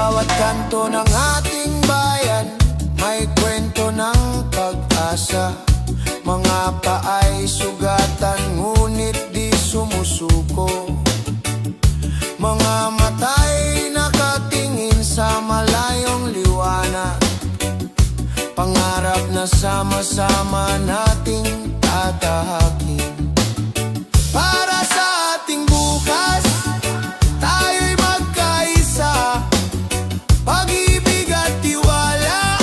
bawat kanto ng ating bayan may kwento ng pag-asa. Mga paay sugatan ngunit di sumusuko. Mga mata'y nakatingin sa malayong liwanag. Pangarap na sama-sama nating tatahakin. Para sa ating bukas, tayo'y magkaisa. Pag-ibig at tiwala,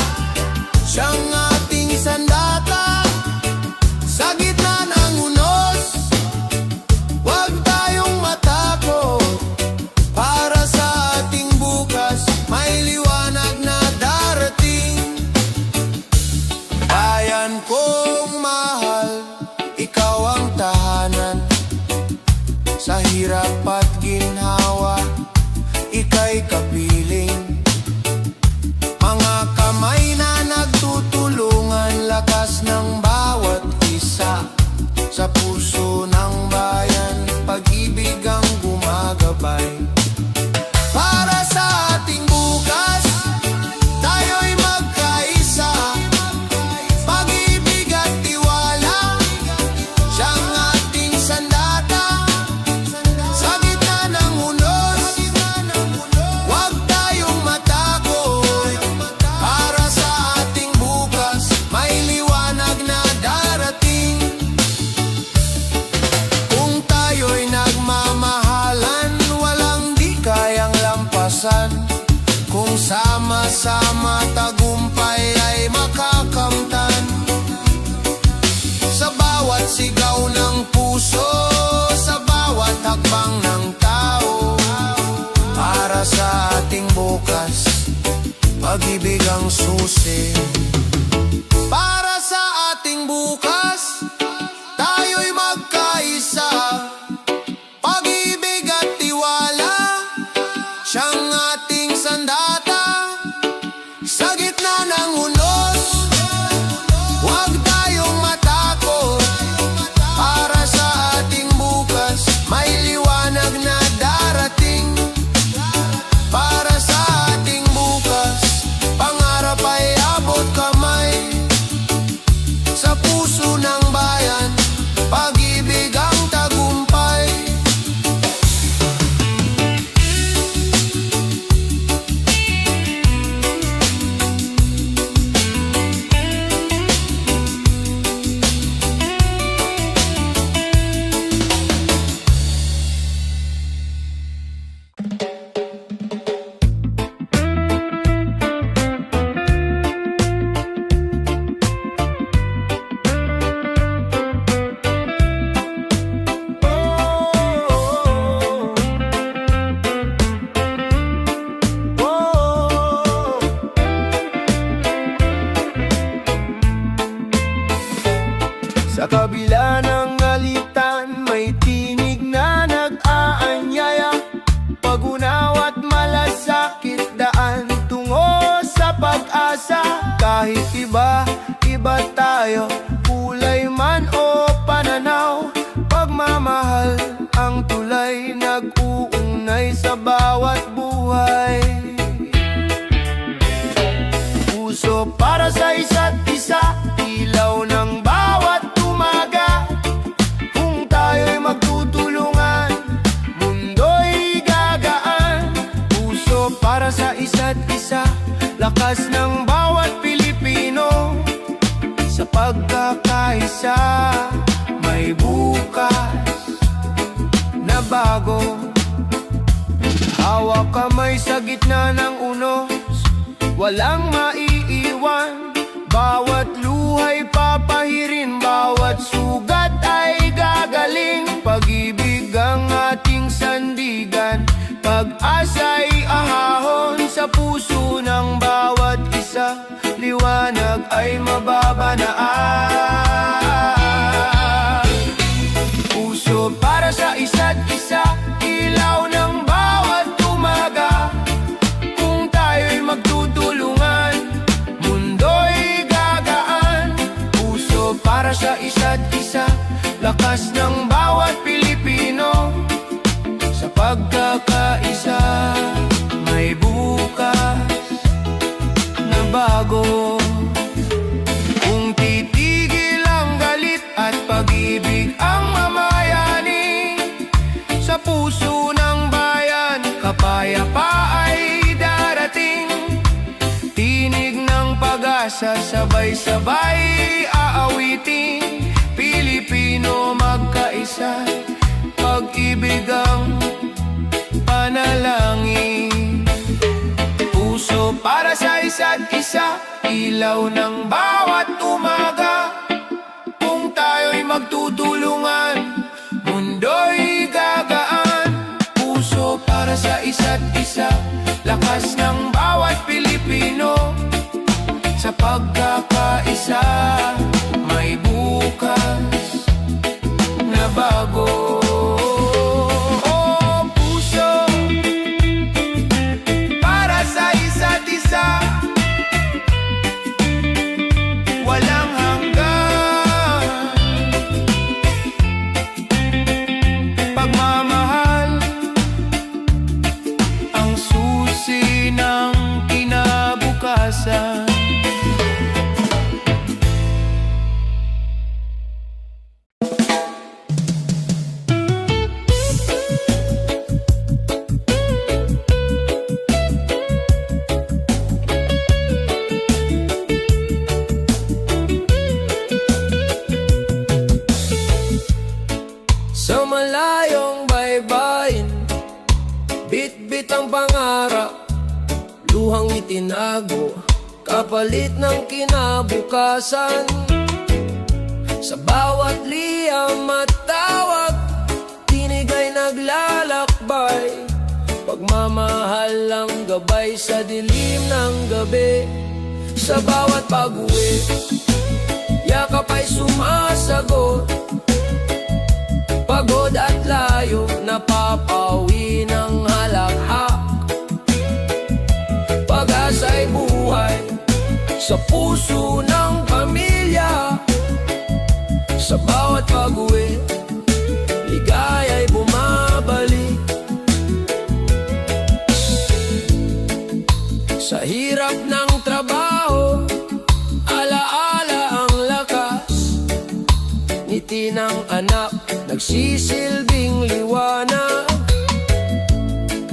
siyang ating sandata. Sa gitna ng unos, huwag tayong matakot. Para sa ating bukas, may liwanag na darating. Bayan kong mahal, ikaw ang tahanan. Sa hirap at ginhawa, ika'y kapiling. Mga kamay na nagtutulungan, lakas ng bawat isa. Sa puso ng bayan, pag-ibig ang gumagabay. Para sa ating bukas, tayo'y magkaisa. Pag-ibig at tiwala, siyang ating sandata. Sa gitna ng unos, huwag tayong matakot. Para sa ating bukas, may liwanag na darating. Kung tayo'y nagmamahalan, walang di kayang lampasan. Kung sama-sama tagumpay ay makakamtan. Sa bawat sigaw ng puso, sa bawat hakbang ng tao. Para sa ating bukas, pag-ibig ang susi. Para sa ating bukas, tayo'y magkaisa. Pag-ibig at tiwala, siyang ating sandata. Sa gitna ng unos, huwag tayong matakot. Para sa ating bukas, may liwanag na darating. Para sa ating bukas, pangarap ay abot kamay. Sa puso ng bayan, pag-ibig ang tagumpay. Sa kabila ng alitan, may tinig na nag-aanyaya. Pag-unawa't malasakit, daan tungo sa pag-asa. Kahit iba tayo, kulay man o pananaw, pagmamahal ang tulay, nag-uunay sa bawat buhay. Puso para sa isa't isa, ilaw ng bawat umaga. Kung tayo'y magtutulungan, mundo'y gagaan. Puso para sa isa't isa, lakas ng bawat Pilipino. Sa pagkakaisa, may bukas na bago. Hawak kamay sa gitna ng unos, walang maiiwan. Bawat luha'y papahirin, bawat sugat ay gagaling. Pag-ibig ang ating sandigan, pag-asa'y ahahon. Sa puso ng bawat isa, liwanag ay mababanaan. Puso para sa isa't isa, ilaw ng bawat umaga. Kung tayo'y magtutulungan, mundo'y gagaan. Puso para sa isa't isa, lakas ng bawat Pilipino. Sa pagkakaisa, may bukas bago. Kung titigil ang galit at pag-ibig ang mamayani, sa puso ng bayan kapayapa ay darating. Tinig ng pag-asa, sabay-sabay aawitin. Pilipino magkaisa, pag-ibig ang panalangin. Puso para sa isa't isa, ilaw ng bawat umaga. Kung tayo'y magtutulungan, mundo'y gagaan. Puso para sa isa't isa, lakas ng bawat Pilipino. Sa pagkakaisa, may bukas na bago. Oh, puso para sa isa't isa, walang hanggan. Pagmamahal ang susi ng kinabukasan. Sa malayong baybayin, bit-bit ang pangarap, luhang itinago, kapalit ng kinabukasan. Sa bawat liyam at tawag, tinig ay naglalakbay, pagmamahal ang gabay sa dilim ng gabi. Sa bawat pag-uwi, yakap ay sumasagot, pagod at layo, napapawi ng halakhak. Pag-asa'y buhay sa puso ng pamilya. Sa bawat pag-uwi, ligaya'y bumabalik. Sa hirap ng trabaho, alaala ang lakas, ngiti ng anak nagsisilbing liwanag.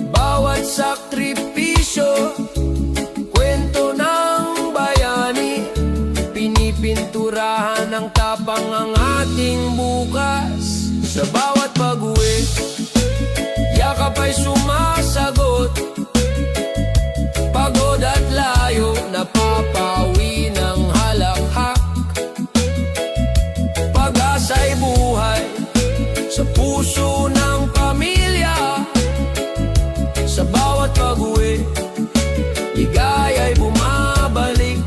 Bawat sakripisyo, kwento ng bayani, pinipinturahan ng tapang ang ating bukas. Sa bawat pag-uwi, yakap ay sumasagot, pagod at layo, napapawi ng halakhak. Pag-asa'y buhay sa puso ng pamilya. Sa bawat pag-uwi, ligaya'y bumabalik.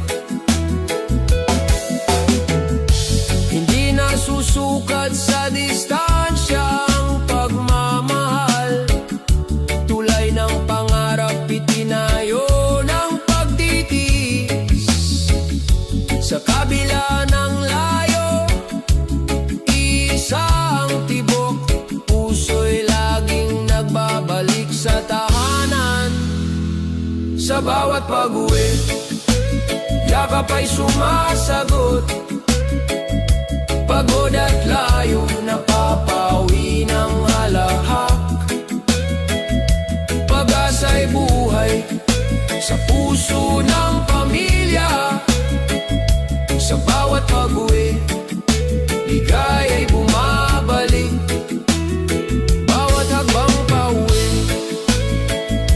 Hindi na susukat sa distansya ang pagmamahal, tulay ng pangarap itinayo ng pagtitiis. Sa kabila ng layo, isang tibok, puso'y laging nagbabalik sa tahanan. Sa bawat pag-uwi, yakap ay sumasagot, pagod at layo, napapawi ng halakhak. Pag-asa'y buhay sa puso ng pamilya. Sa bawat pag-uwi, ligaya'y bumabalik. Bawat hagbang pauwi,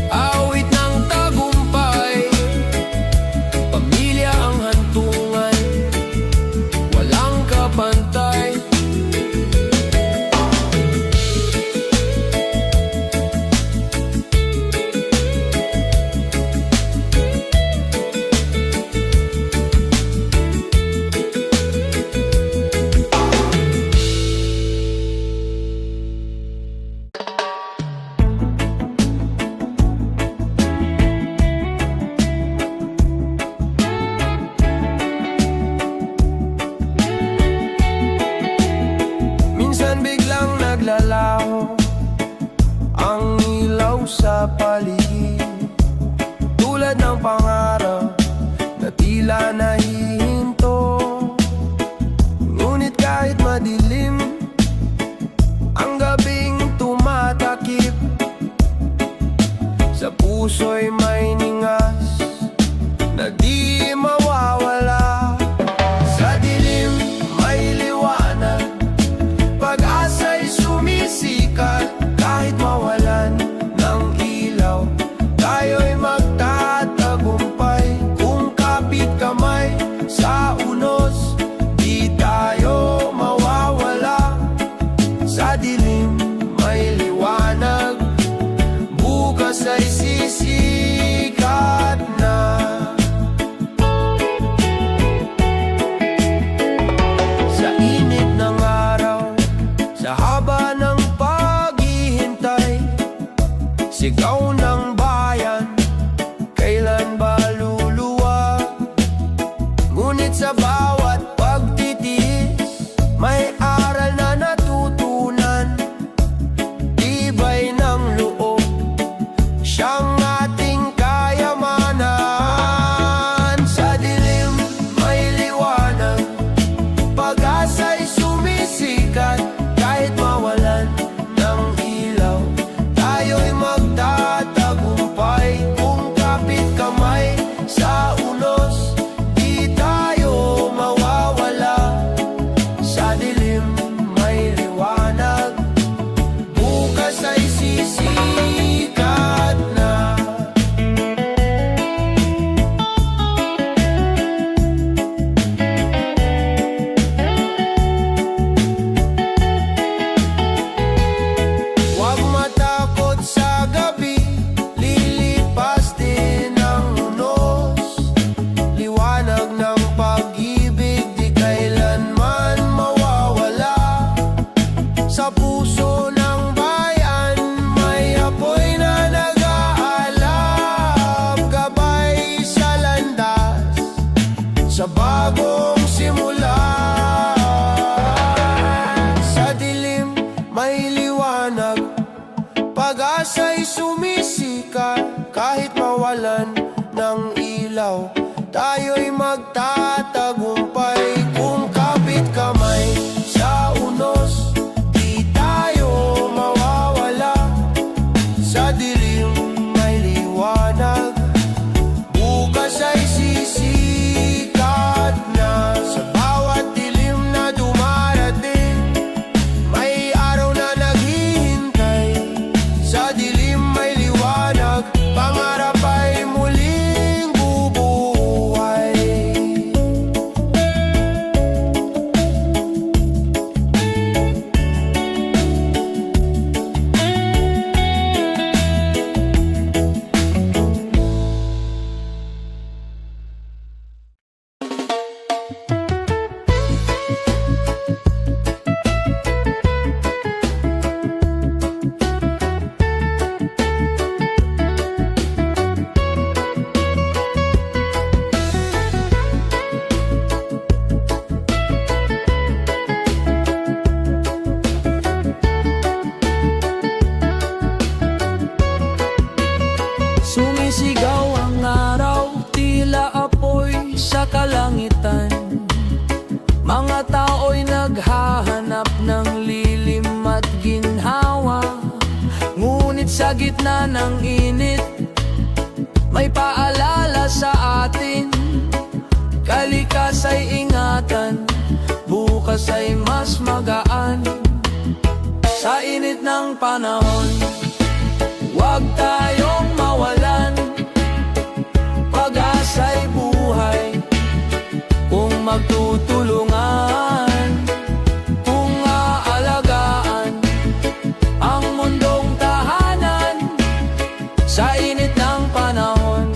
awit ng tagumpay. Pamilya ang hantungan, walang kapantay. di mawawala. Sa dilim may liwanag, pag-asa'y sumisikat. Kahit mawalan ng ilaw, tayo'y magtatagumpay. Kung kapit kamay sa unos, di tayo mawawala. Sa dilim may liwanag, bukas ay sisikat na. Sa init ng araw, sa haba ng paghihintay, sigaw ng bayan, kailan ba luluwag? Ngunit sa bawat pagtitiis, may aral na natutunan. Tibay ng loob, siyang ating kayamanan. Sa dilim may liwanag, pag-asa'y sumisikat. Kahit mawalan ng ilaw, tayo'y magtatagumpay. Kung kapit kamay sa unos, di tayo mawawala. Sa dilim may liwanag, bukas ay sisikat na. Huwag matakot sa gabi, lilipas din ang unos. Liwanag ng pag-ibig, di kailanman mawawala. Sa puso ng bayan, may apoy na nag-aalab. Gabay sa landas, sa bagong simula. Sa dilim may liwanag, pag-asa'y sumisikat. Kahit mawalan ng ilaw, tayo'y magtatagumpay. Kung kapit kamay sa unos, di tayo mawawala. Sa dilim may liwanag, bukas ay sisikat na. Sa bawat dilim na dumarating, may araw na naghihintay. Sa dilim may liwanag, pangarap ay muling bubuhay. Sumisigaw ang araw, tila apoy sa kalangitan. Mga tao'y naghahanap ng lilim at ginhawa. Ngunit sa gitna ng init, may paalala sa atin. Kalikas ay ingatan, bukas ay mas magaan. Sa init ng panahon, huwag tayong mawalan. Pag-asa'y buhay, kung magtutulungan, kung aalagaan ang mundong tahanan. Sa init ng panahon,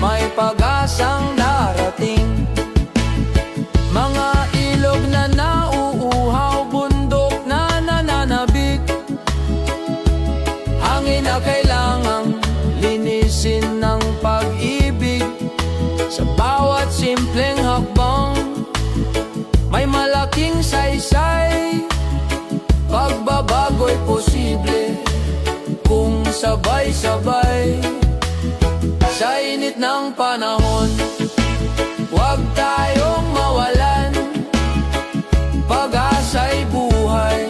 may pag-asang darating. Mga ilog na nauuhaw, bundok na nananabik, hangin na kailangang linisin ng pag-ibig. Sa bawat simpleng hakbang, may malaking saysay. Pagbabago'y posible kung sabay-sabay. Sa init ng panahon, huwag tayong mawalan. Pag-asa'y buhay,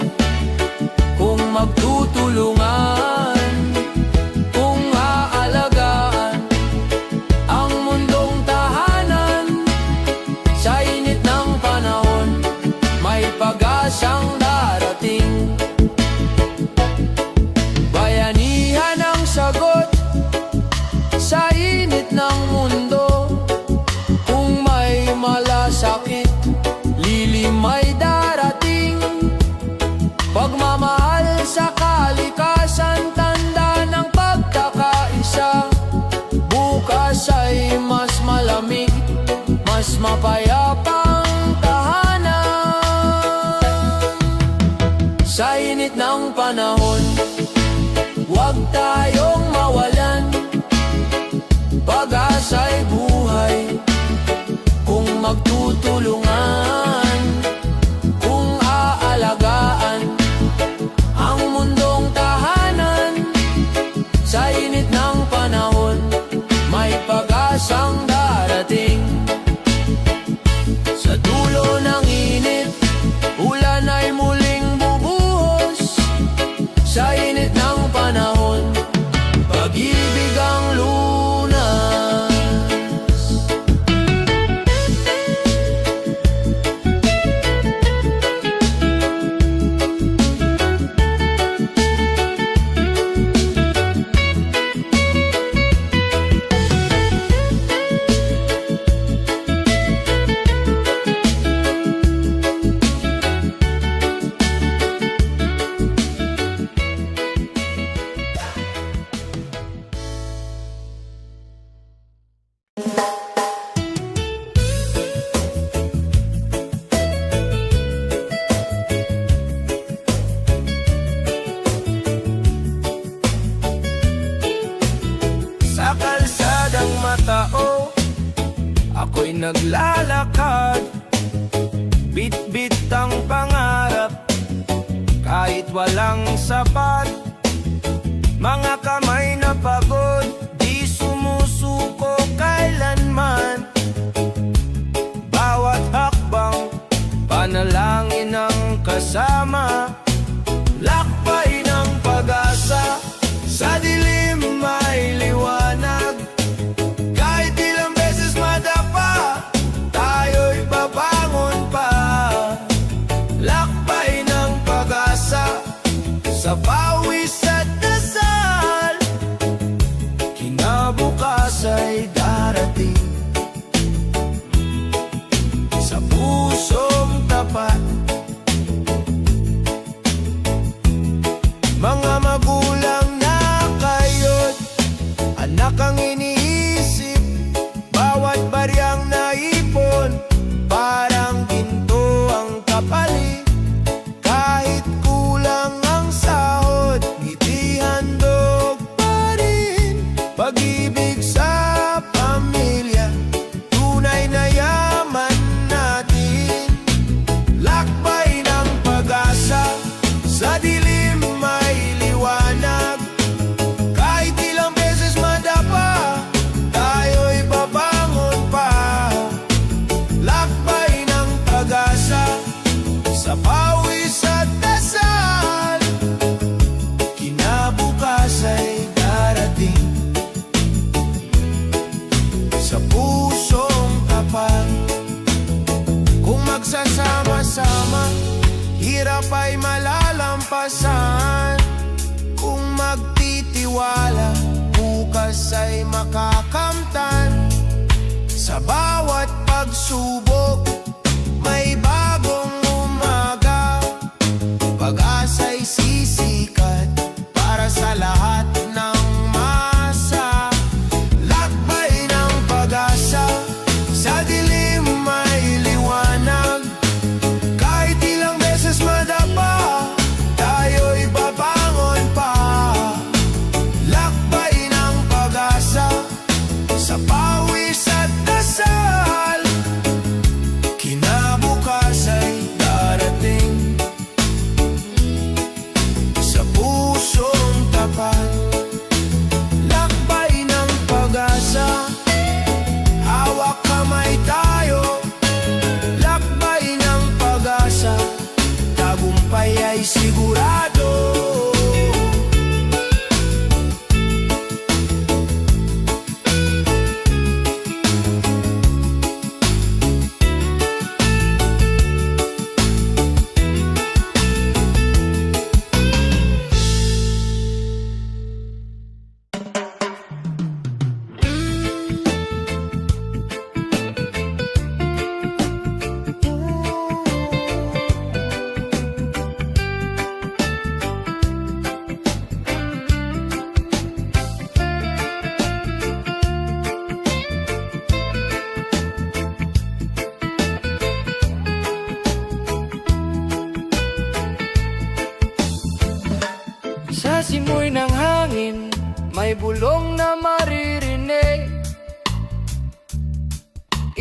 kung magtutulungan, kung aalagaan ang mundong tahanan. mas mapayapang tahanan. Sa init ng panahon, huwag tayong mawalan. Pag-asa'y buhay kung magtutulungan, kung aalagaan ang mundong tahanan. Sa init ng panahon, may pag-asang darating. Sa dulo ng init, ulan ay muling bubuhos. Sa init ng panahon, pag-ibig ang lunas. Sa kalsadang matao, ako'y naglalakad. Bit-bit ang pangarap, kahit walang sapat. Mga kamay na pagod, di sumusuko kailanman. Bawat hakbang, panalangin ang kasama. Lakbay ng pag-asa, sa dilim may liwanag. Kahit ilang beses madapa, tayo'y babangon pa. Lakbay ng pag-asa, sa pawis at dasal. Kinabukas ay darating, sa pusong tapat. Mga magulang na kayo't anak ang iniisip. Bawat baryang naipon, parang ginto ang kapalit. Kahit kulang ang sahod, ngiti handog pa rin. Pag-ibig sa pamilya, tunay na yaman natin. Lakbay ng pag-asa, sa dilim may liwanag. Kahit ilang beses madapa, tayo'y babangon pa. Lakbay ng pag-asa, sa pawis at dasal. Kinabukas ay darating, sa pusong tapat. Kung magsasama-sama, hirap ay malalampasan. Kung magtitiwala, bukas ay makakamtan. Sa bawat pagsubok, may bagong umaga. Pag-asa'y sisikat para sa lahat ng masa. Lakbay ng pag-asa, sa dilim may liwanag. Kahit ilang beses madapa, tayo'y babangon pa. Lakbay ng pag-asa, sa pawis at dasal.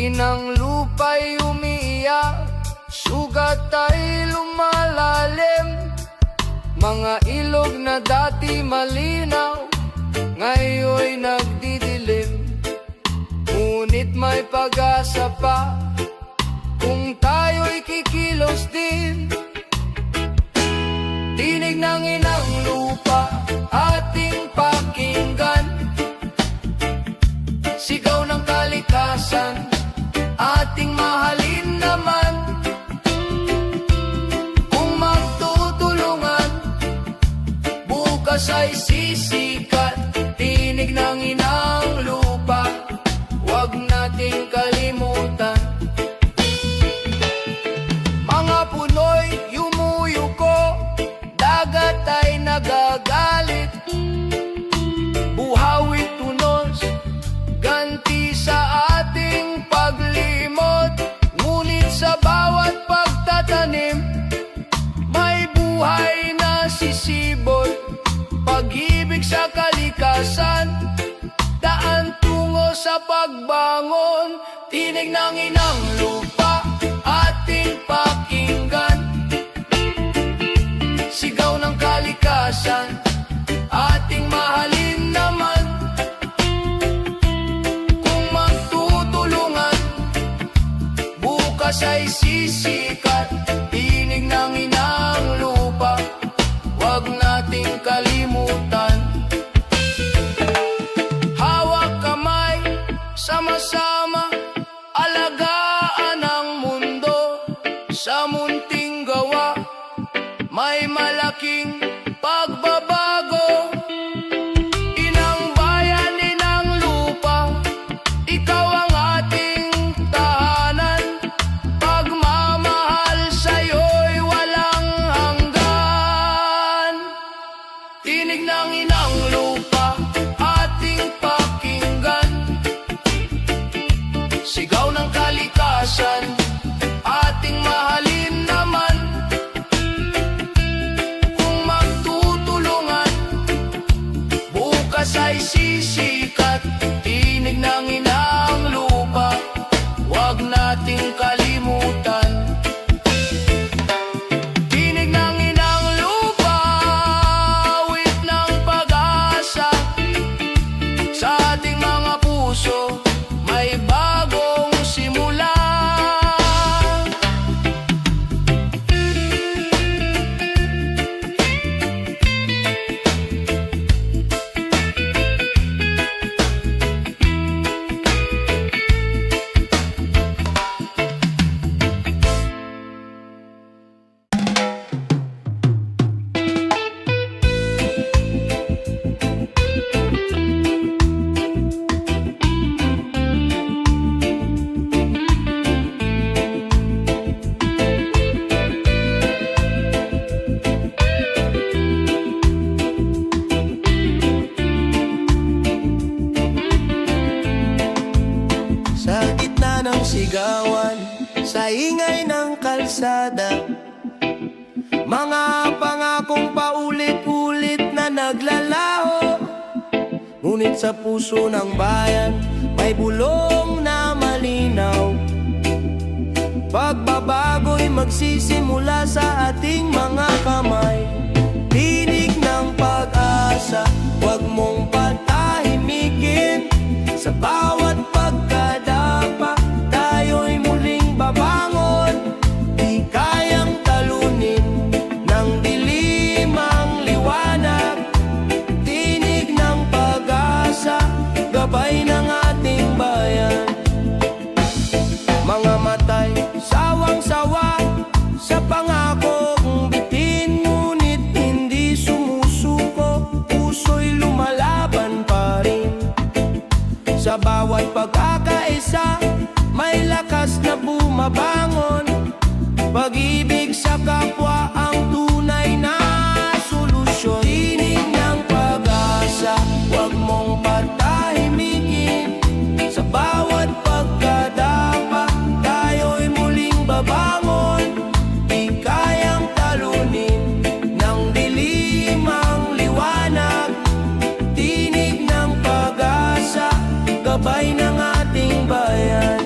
Inang lupa'y umiiyak, sugat ay lumalalim. Mga ilog na dati malinaw, ngayon'y nagdidilim. Ngunit may pag-asa pa, kung tayo'y kikilos din. Tinig ng inang lupa, ating pakinggan. Sigaw ng kalikasan, ating mahalin naman. Kung magtutulungan, bukas ay sisikat. Tinig ng inang lupa, huwag nating kalimutan. Mga puno'y yumuyuko, dagat ay nagagalit. Buhawit tunos, ganti sa ating paglimot. Ngunit sa bawat pagtatanim, may buhay na sisibol. Pag-ibig sa kalikasan, daan tungo sa pagbangon. Tinig ng inang lupa, ating pakinggan. Sigaw ng kalikasan, ating mahalin naman. Kung magtutulungan, bukas ay sisikat. Tinig ng inang lupa, huwag nating kalimutan. Hawak kamay, sama-sama, alagaan ang mundo. Sa munting gawa, may malaking pagbabago. Inang bayan, inang lupa, ikaw ang ating tahanan. Pagmamahal sa'yo'y walang hanggan. Tinig ng inang lupa, ating pakinggan. Sigaw ng kalikasan, ating mahalin naman. Kung magtutulungan, bukas ay sisikat. Tinig ng inang lupa, huwag nating kalimutan. Tinig ng inang lupa, awit ng pag-asa. Sa ating mga puso, may bagong simula. Sa gitna ng sigawan, sa ingay ng kalsada, mga pangakong paulit-ulit na naglalaho. Ngunit sa puso ng bayan, may bulong na malinaw. Pagbabago'y magsisimula sa ating mga kamay. Tinig ng pag-asa, huwag mong patahimikin. Sa bawat pagkadapa, tayo'y muling babangon. Di kayang talunin ng dilim ang liwanag. Tinig ng pag-asa, gabay ng ating bayan. Mga matay, sawang-sawa sa pangakong bitin. Ngunit hindi sumusuko, puso'y lumalaban pa rin. Sa bawat pagkakaisa, may lakas na bumabangon. Pag-ibig sa kapwa ang tunay na solusyon. Tinig ng pag-asa, huwag mong patahimikin. Sa bawat pagkadapa, tayo'y muling babangon. Di kayang talunin ng dilim ang liwanag. Tinig ng pag-asa, gabay ng ating bayan.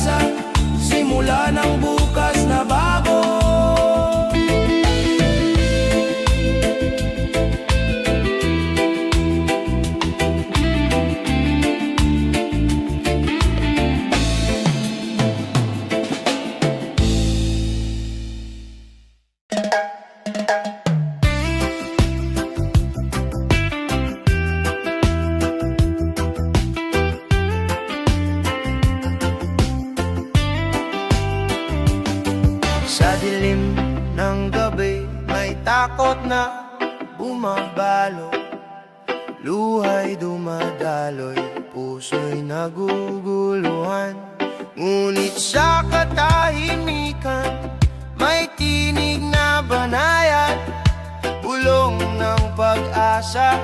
pag-asa, simula ng bukas na bago. Sa dilim ng gabi, may takot na bumabalo. Luhay dumadaloy, puso'y naguguluhan. Ngunit sa katahimikan, may tinig na banayad. Bulong ng pag-asa,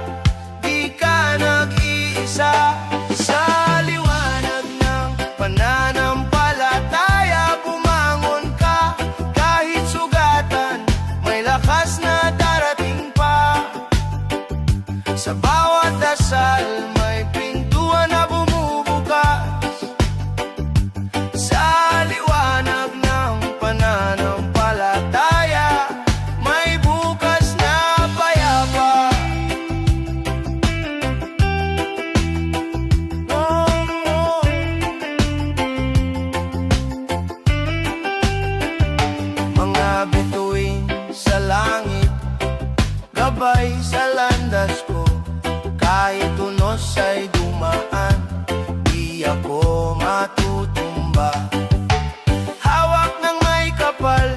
di ka nag-iisa. Sa liwanag ng pananampalataya, bumangon ka. Kahit sugatan, may lakas na darating pa. Sa bawat dasal, may pintuan na bumubukas. Sa liwanag ng pananampalataya, may bukas na payapa. Mga bituin sa langit, gabay sa landas ko. Kahit unos ay dumaan, di ako matutumba. Hawak ng may kapal,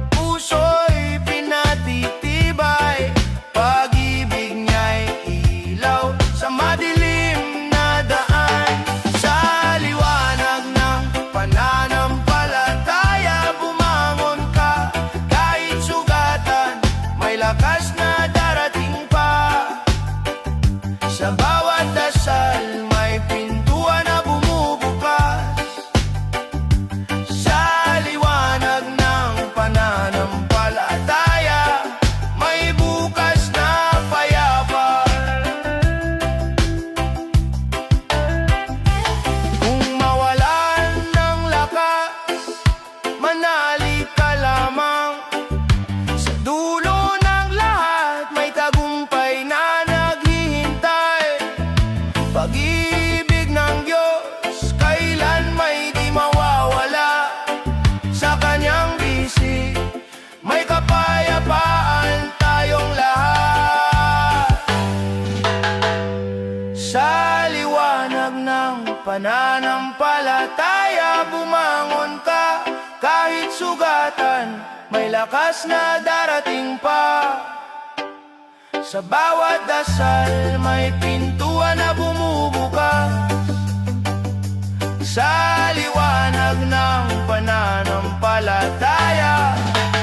puso'y pinatitibay. Pag-ibig niya'y ilaw sa madilim na daan. Sa liwanag ng pananampalataya, bumangon ka. Kahit sugatan, may lakas na darating pa. Sa bawat dasal, may pintuan na bumubukas. Sa liwanag ng pananampalataya, may bukas na payapa. Kung mawalan ng lakas, manalig ka lamang. Sa dulo ng lahat, may tagumpay na naghihintay. Pag-ibig ng Diyos, kailan may di mawawala. Sa kanyang bisig, may kapayapaan tayong lahat. Sa liwanag ng pananampalataya, bumangon ka. Kahit sugatan, may lakas na darating pa. Sa bawat dasal, may pintuan na bumubukas. Sa liwanag ng pananampalataya,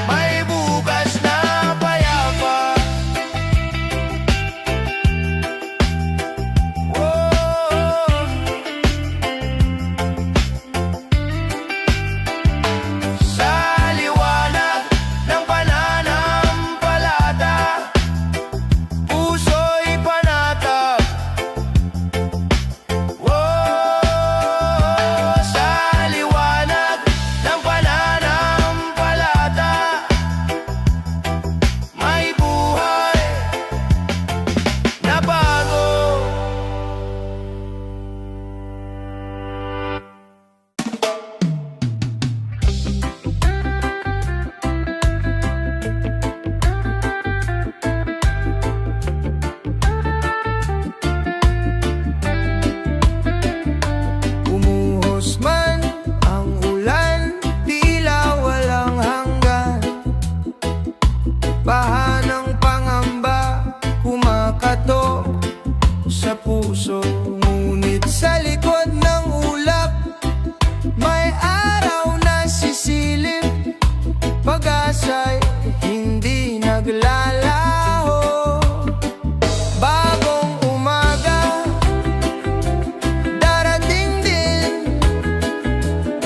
may bukas na payapa. Oh. Sa liwanag ng pananampalataya, puso'y panatag. Sa liwanag ng pananampalataya, may buhay na bago. Umuhos man ang ulan, tila walang hanggan. Baha ng pangamba, kumakatok sa puso. Ngunit sa likod ng ulap, may araw na sisilip. Pag-asa'y hindi naglalaho. Bagong umaga, darating din.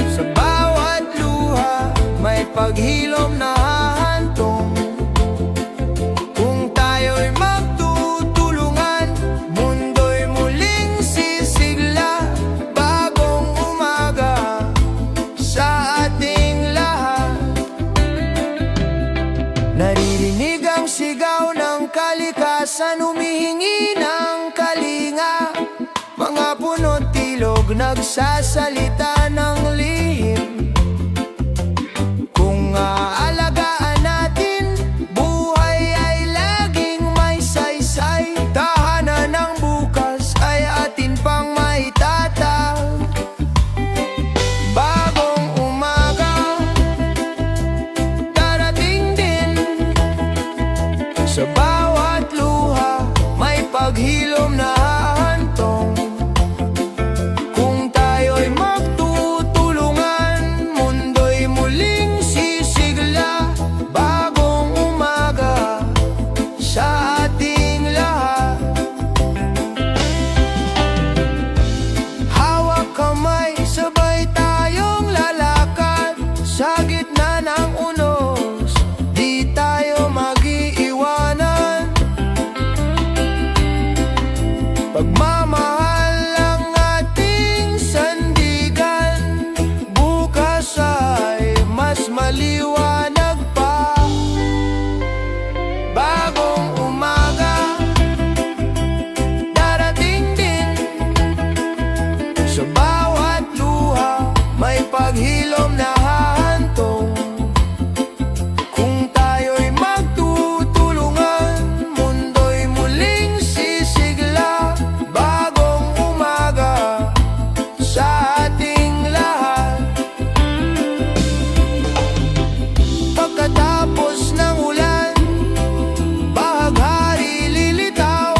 Sa bawat luha, may paghilom na hahantong. Kung tayo'y magtutulungan, mundo'y muling sisigla. Bagong umaga, Naririnig ang sigaw ng kalikasan, humihingi ng kalinga. Mga puno't ilog nagsasalita ng lihim. Kung aalagaan natin, buhay ay laging may saysay. Tahanan ng bukas ay atin pang maitatag. Bagong umaga, darating din. Sa bawat luha, may paghilom na hahantong. Kung tayo'y magtutulungan, mundo'y muling sisigla. Bagong umaga sa ating lahat. Hawak kamay, sabay tayong lalakad. Sa gitna ng unos, di tayo mag-iiwanan. Pagmamahal ang ating sandigan, bukas ay mas maliwanag pa. Bagong umaga, darating din. Sa bawat luha, may paghilom na hahantong. Kung tayo'y magtutulungan, mundo'y muling sisigla. Bagong umaga sa ating lahat. Pagkatapos ng ulan, bahaghari lilitaw.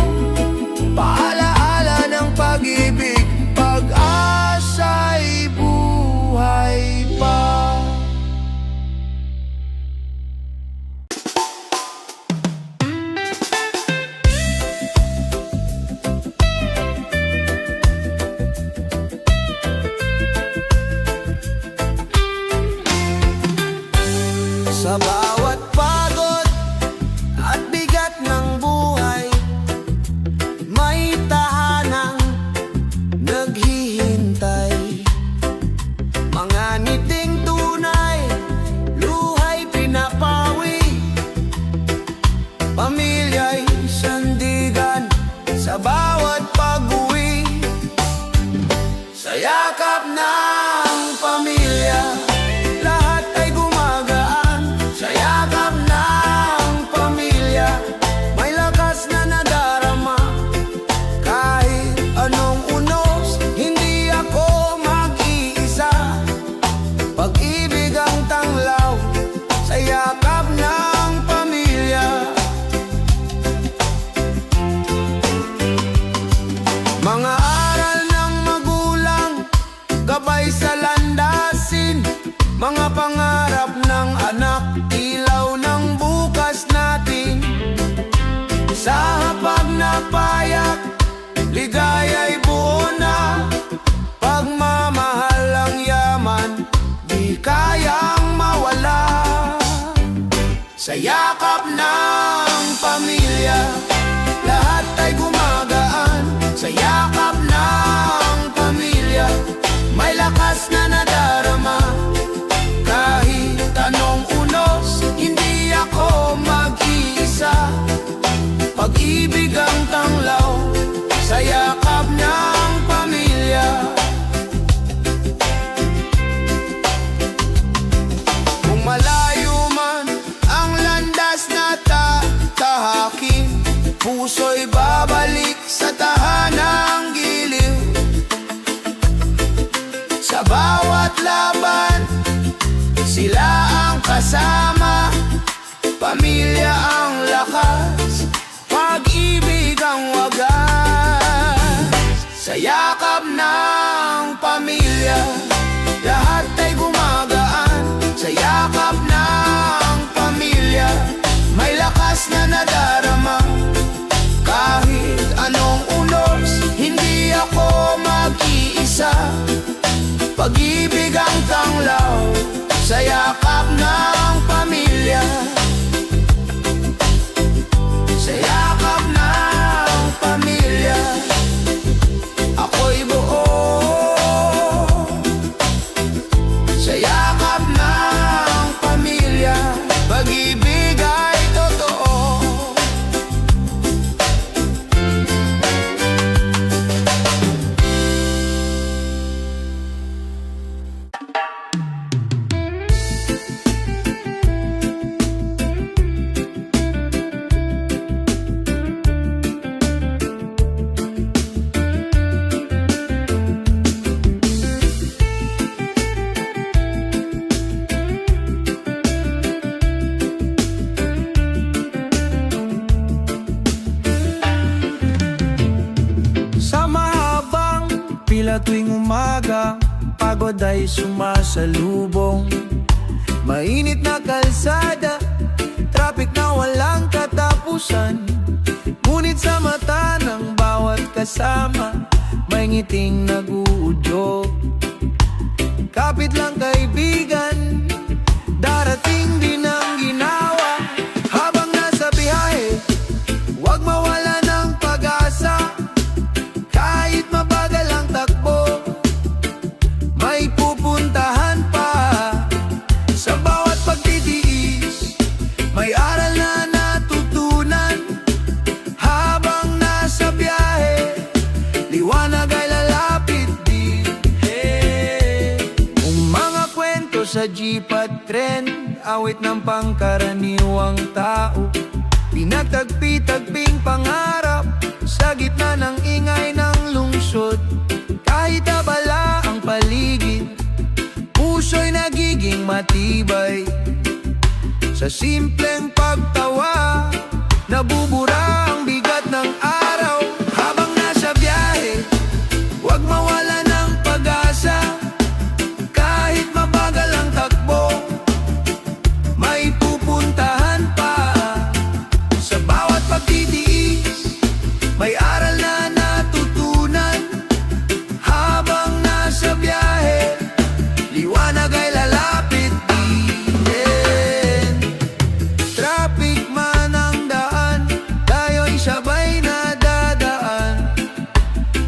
Paalaala ng pag-ibig, pag-asa'y buhay pa. Sa bawat pagod at bigat ng buhay, may tahanang naghihintay. Mga ngiting tunay, luha'y pinapawi. Pamilya'y sandigan sa bawat pag-uwi. Sa yakap ng pamilya, lahat ay gumagaan. Sa yakap ng pamilya, may lakas na nadarama. Kahit anong unos, hindi ako mag-iisa. Pag-ibig ang tanglaw sa yakap ng pamilya. Mga aral ng magulang, gabay sa landasin. Mga pangarap ng anak, ilaw ng bukas natin. Sa hapag na payak, ligaya'y buo na. Pagmamahal ang yaman, di kayang mawala. Sa yakap ng pamilya, lahat ay gumagaan. Sa yakap ng pamilya, may lakas na nadarama. Kahit anong unos, hindi ako mag-iisa. Pag-ibig ang tanglaw sa yakap ng pamilya. Kung malayo man ang landas na tatahakin, puso'y babalik sa tahanang giliw. Sa bawat laban, sila ang kasama. Pamilya ang lakas, pag-ibig ang wagas. Sa yakap ng pamilya, lahat ay gumagaan. Sa yakap ng pamilya, may lakas na nadarama. Kahit anong unos, hindi ako mag-iisa. Pag-ibig ang tanglaw sa yakap ng pamilya. Sa yakap ng pamilya, ako'y buo. Sa yakap ng pamilya, pag-ibig ay tuwing umaga, pagod ay sumasalubong. Mainit na kalsada, traffic na walang katapusan. Ngunit sa mata ng bawat kasama, may ngiting nag-uudyok. Kapit lang kaibigan, darating din ang ginawa. Habang nasa biyahe, huwag mawala ng pag-asa. Kahit mabagal ang takbo, may pupuntahan pa. Sa bawat pagtitiis, may aral na natutunan. Habang nasa biyahe, liwanag ay lalapit din. Kung mga kwento sa jeep at tren, awit ng pangkaraniwang tao. Pinagtagpi-tagping pangarap sa gitna ng ingay ng lungsod. Kahit abala ang paligid, puso'y nagiging matibay. Sa simpleng pagtawa, nabubura ang bigat ng araw. Habang nasa biyahe, huwag mawala ng pag-asa. Kahit mabagal ang takbo, may pupuntahan pa. Sa bawat pagtitiis, may aral na natutunan. Habang nasa biyahe, liwanag ay lalapit din. Traffic man ang daan, tayo'y sabay na dadaan.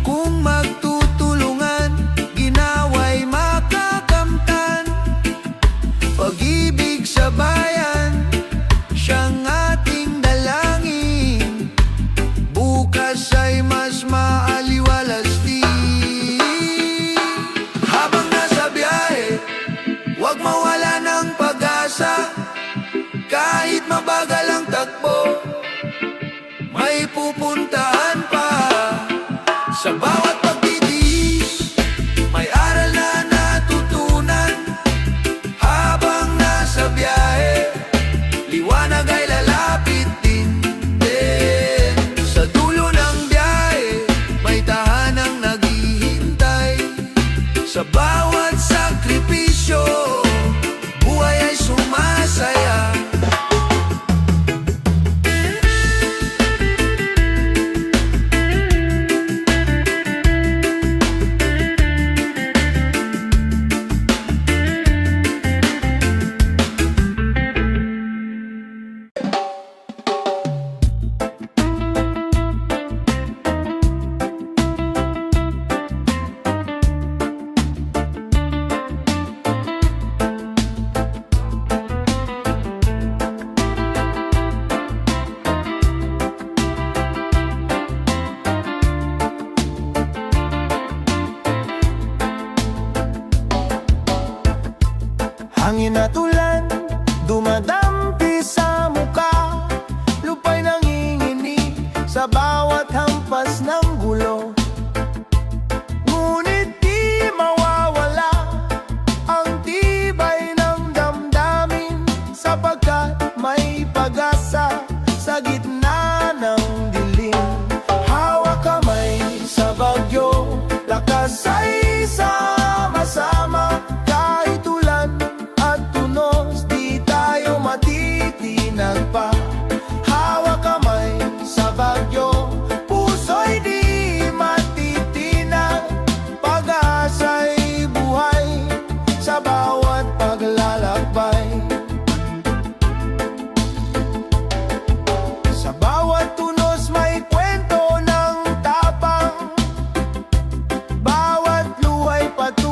Kung magtutulungan, ginawa'y makakamtan. Pag-ibig sa bayan, siyang ating dalangin. Bukas ay mas maaliwalas din. Habang nasa biyahe, huwag mawala ng pag-asa. Kahit mabagal ang takbo, may pupuntahan pa. Sa bawat pagtitiis, may aral na natutunan. Habang nasa biyahe, liwanag ay lalapit din. Sa dulo ng biyahe, may tahanang naghihintay. Sa bawat sakripisyo, buhay ay sumasaya. Hangin at ulan, dumadampi sa muka. Lupa'y nanginginig sa bawat hampas ng gulo. Ngunit di mawawala ang tibay ng damdamin, sapagkat may pag-asa sa gitna ng dilim. Hawak kamay sa bagyo, lakas ay sama-sama. Kahit ulan at tunos, di tayo matitinag pa. Hawak kamay sa bagyo, puso'y di matitinag. Pag-asa'y buhay sa bawat paglalakbay. Sa bawat tunos may kwento ng tapang. Bawat luha'y patuloy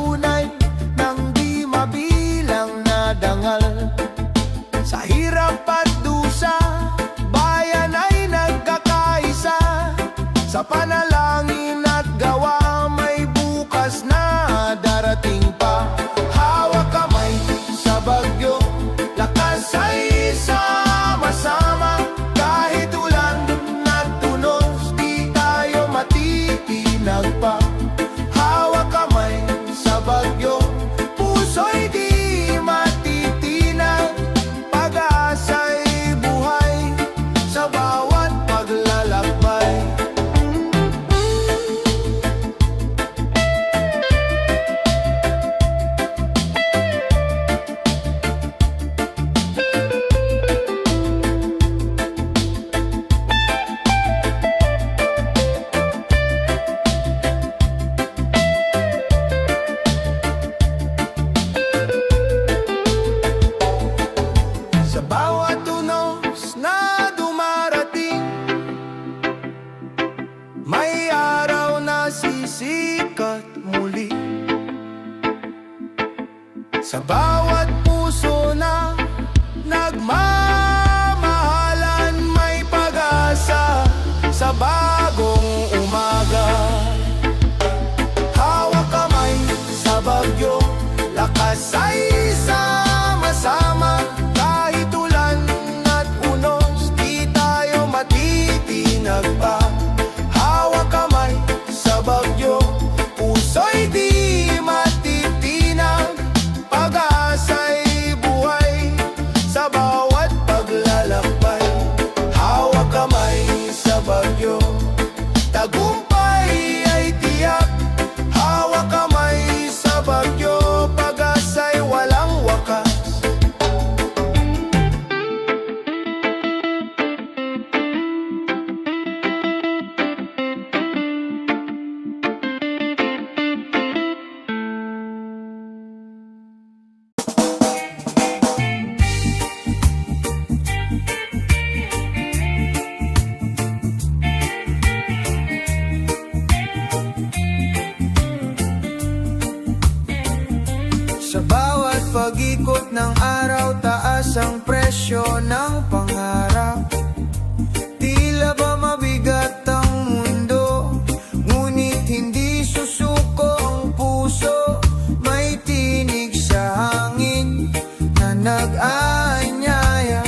Sa bawat puso na nagmamahalan, may pag-asa sa bagong umaga. Hawak kamay sa bagyo, lakas ay sama-sama. Kahit ulan at unos, di tayo matitinag pa. Hawak kamay sa bagyo, puso'y di matitinag. Pag-asa'y buhay sa bawat paglalakbay. Hawak kamay sa bagyo, tagumpay ay tiyak. Hawak kamay sa bagyo, pag-asa'y walang wakas. Sa bawat pag-ikot ng araw, taas ang presyo ng pangarap. Tila ba mabigat ang mundo, ngunit hindi susuko ang puso. May tinig sa hangin na nag-aanyaya.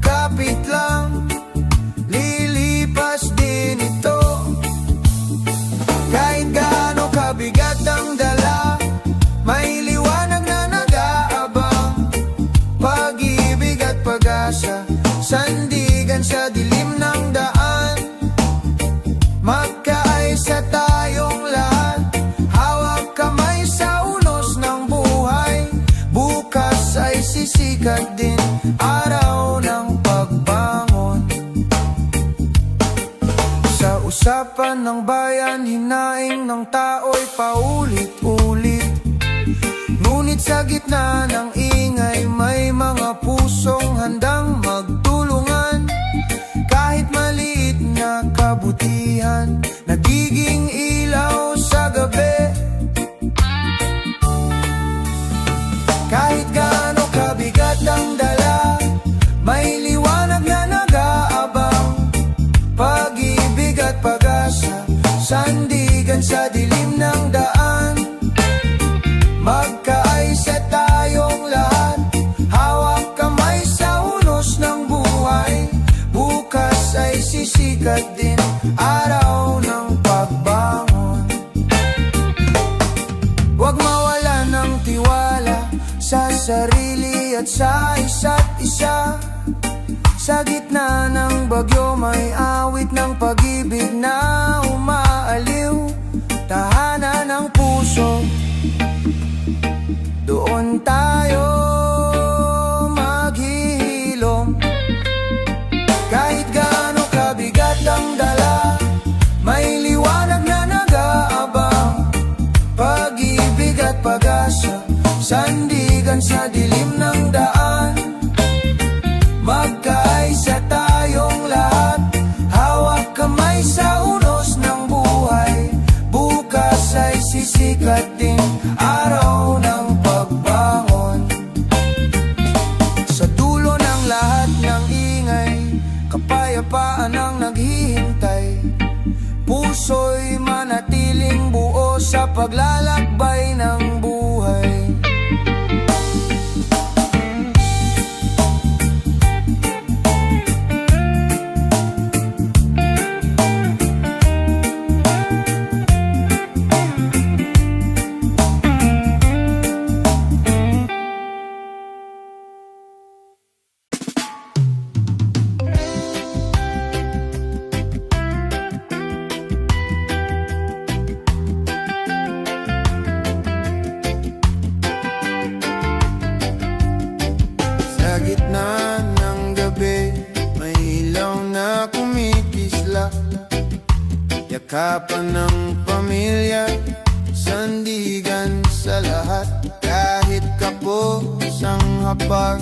Kapit lang, lilipas din ito. Kahit gaano kabigat ang dala, may liwanag na nag-aabang. Pag-ibig at pag-asa, sandigan sa dilim ng daan. Magkaisa tayong lahat, hawak kamay sa unos ng buhay. Bukas ay sisikat din, araw ng pagbangon. Sa usapan ng bayan, hinaing ng tao'y paulit-ulit. Ngunit sa gitna ng ingay, may mga pusong handang magtulungan. Kahit maliit na kabutihan, nagiging ilaw sa gabi. Kahit gaano kabigat ang dala, may liwanag na nag-aabang. Pag-ibig at pag-asa, sandigan sa dilim ng daan. Magkaisa tayong lahat, hawak kamay sa unos ng buhay. Bukas ay sisikat din, araw ng pagbangon. Huwag mawala ng tiwala sa sarili at sa isa't isa. Sa gitna ng bagyo, may awit ng pag-ibig na umaaliw. Tahanan ng puso, doon tayo maghihilom. Kahit gaano kabigat ang dala, may liwanag na nag-aabang. Pag-ibig at pag-asa, sandigan sa dilim ng daan. Magkaisa tayong lahat, hawak kamay sa unos ng buhay. Bukas ay sisikat din, araw ng pagbangon. Sa dulo ng lahat ng ingay, kapayapaan ang naghihintay. Puso'y manatiling buo sa paglalakbay ng buhay. gitna ng gabi, may ilaw na kumikisla. Yakapan ng pamilya, sandigan sa lahat. Kahit kapos ang hapag,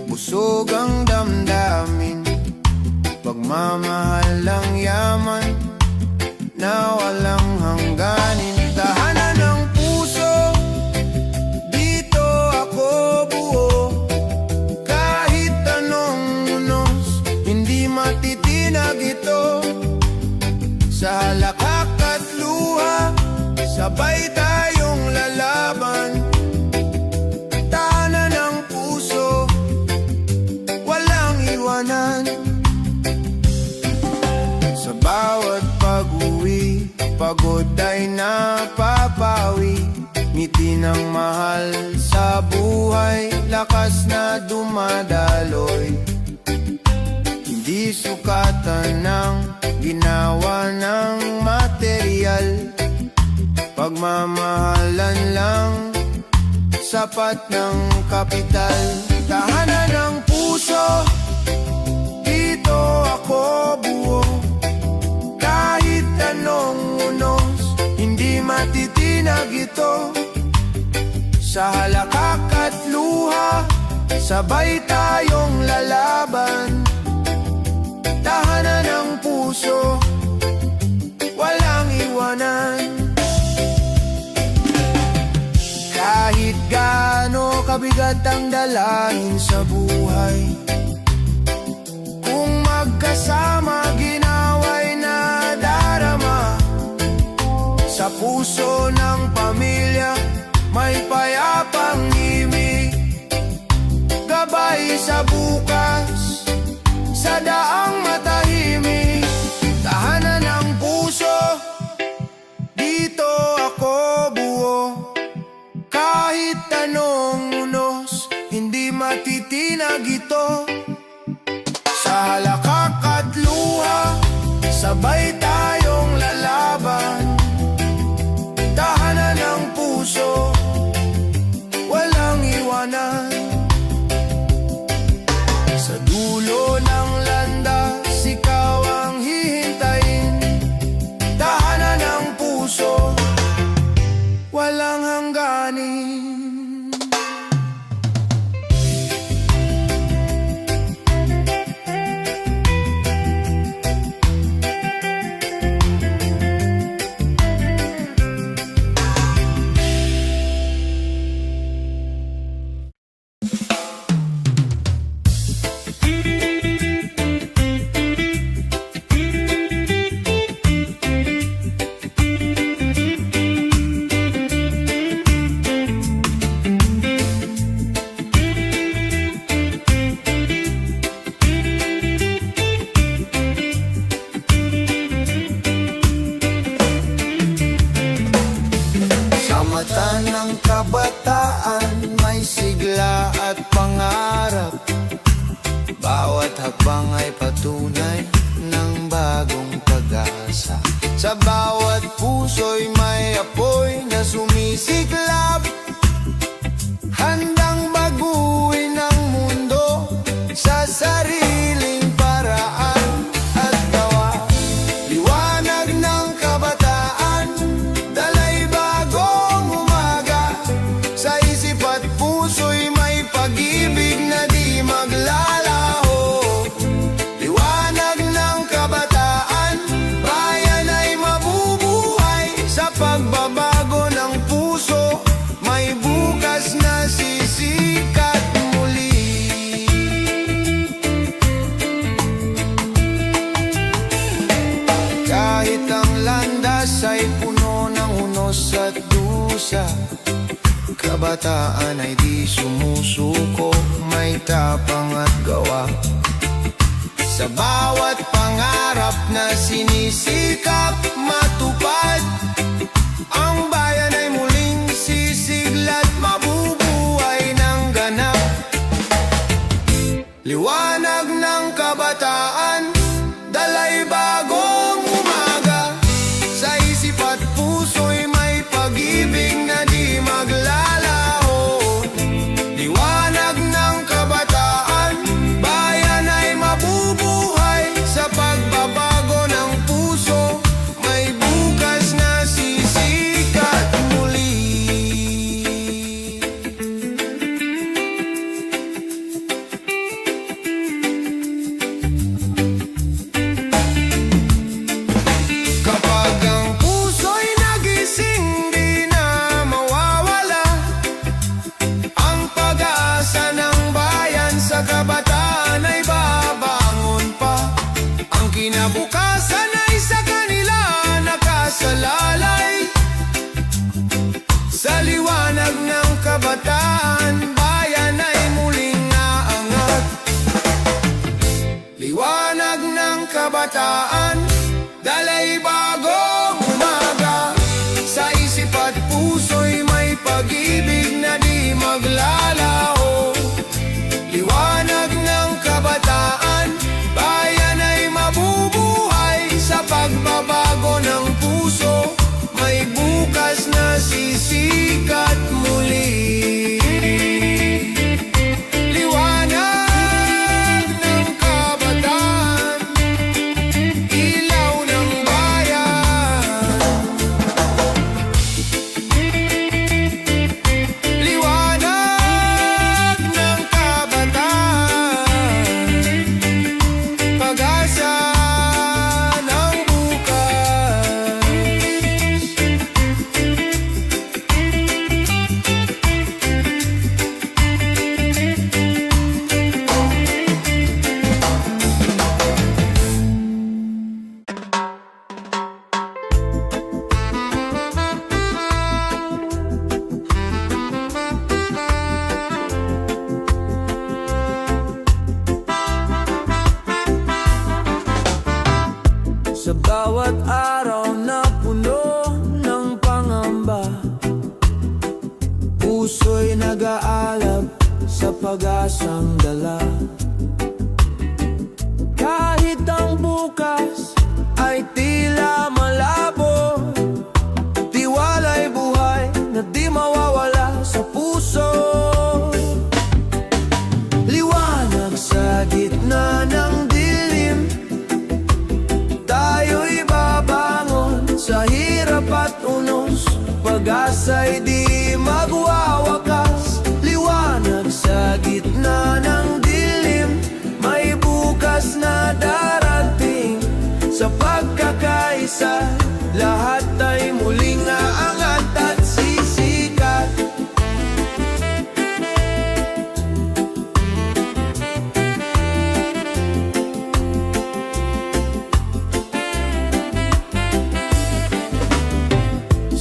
busog ang damdamin. Pagmamahal ang yaman na walang hangganin. Tahanan ng puso, sabay tayong lalaban. Tahanan ng puso, walang iwanan. Sa bawat pag-uwi, pagod ay napapawi. Ngiti ng mahal sa buhay, lakas na dumadaloy. Hindi sukatan ng ginawa ng material. Pagmamahalan lang, sapat ng kapital. Tahanan ng puso, dito ako buo. Kahit anong unos, hindi matitinag ito. Sa halakak at luha, sabay tayong lalaban. Tahanan ng puso, walang iwanan. Kahit gaano kabigat ang dalahin sa buhay, kung magkasama ginaway na darama. Sa puso ng pamilya, may payapang himig. Gabay sa bukas, sa daang matahimik. Tahanan ng puso, dito ako buo. Kahit anong unos, hindi matitinag ito. Sa halakak at luha, sabay tayong lalaban. Tahanan ng puso, walang iwanan. Sa dulo ng landas, ikaw ang hihintayin. Tahanan ng puso, walang hangganin. Mata ng kabataan, may sigla at pangarap. Bawat hakbang ay patunay ng bagong pag-asa. Sa bawat puso'y may apoy na sumisiklab, handang baguhin ang mundo sa sariling paraan at gawa. Liwanag ng kabataan, dalay bagong umaga. Sa isip at puso'y may pag-ibig na di maglalaho. Liwanag ng kabataan, bayan ay mabubuhay. Sa pagbabago ng puso, may bukas na sisikat muli. Kahit ang landas ay puno ng unos at dusa, kabataan ay di sumusuko, may tapang at gawa. Sa bawat pangarap na sinisikap matupad, ang bayan ay muling sisigla't mabubuhay ng ganap. Liwanag ng kabataan, dalay bagong umaga. Sa isip at puso'y may pag-ibig na di maglalaho. Liwanag ng kabataan, bayan ay mabubuhay. Sa pagbabago ng puso, may bukas na sisikat muli. Kapag ang puso'y nagising, di na mawawala ang pag-asa ng bayan. Sa kabataan ay babangon pa, ang kinabukasan ay sa kanila nakasalalay. kabataan, dala'y bagong umaga. Sa isip at puso'y may pag-ibig na di maglalaho. Liwanag ng kabataan, bayan ay mabubuhay. Sa pagbabago ng puso, may bukas na sisikat muli. Liwanag ng kabataan, ilaw ng bayan. Liwanag ng kabataan, pag-asa ng bukas. Sa bawat araw na puno ng pangamba, puso'y nag-aalab sa pag-asang dala. Kahit ang bukas ay tila malabo, tiwala'y buhay na di mawawala sa puso. Liwanag sa gitna ng dilim, tayo'y babangon sa hirap at unos. Pag-asa'y di magwawakas. Liwanag sa gitna ng dilim, may bukas na darating. Sa pagkakaisa, lahat ay muling aangat at sisikat.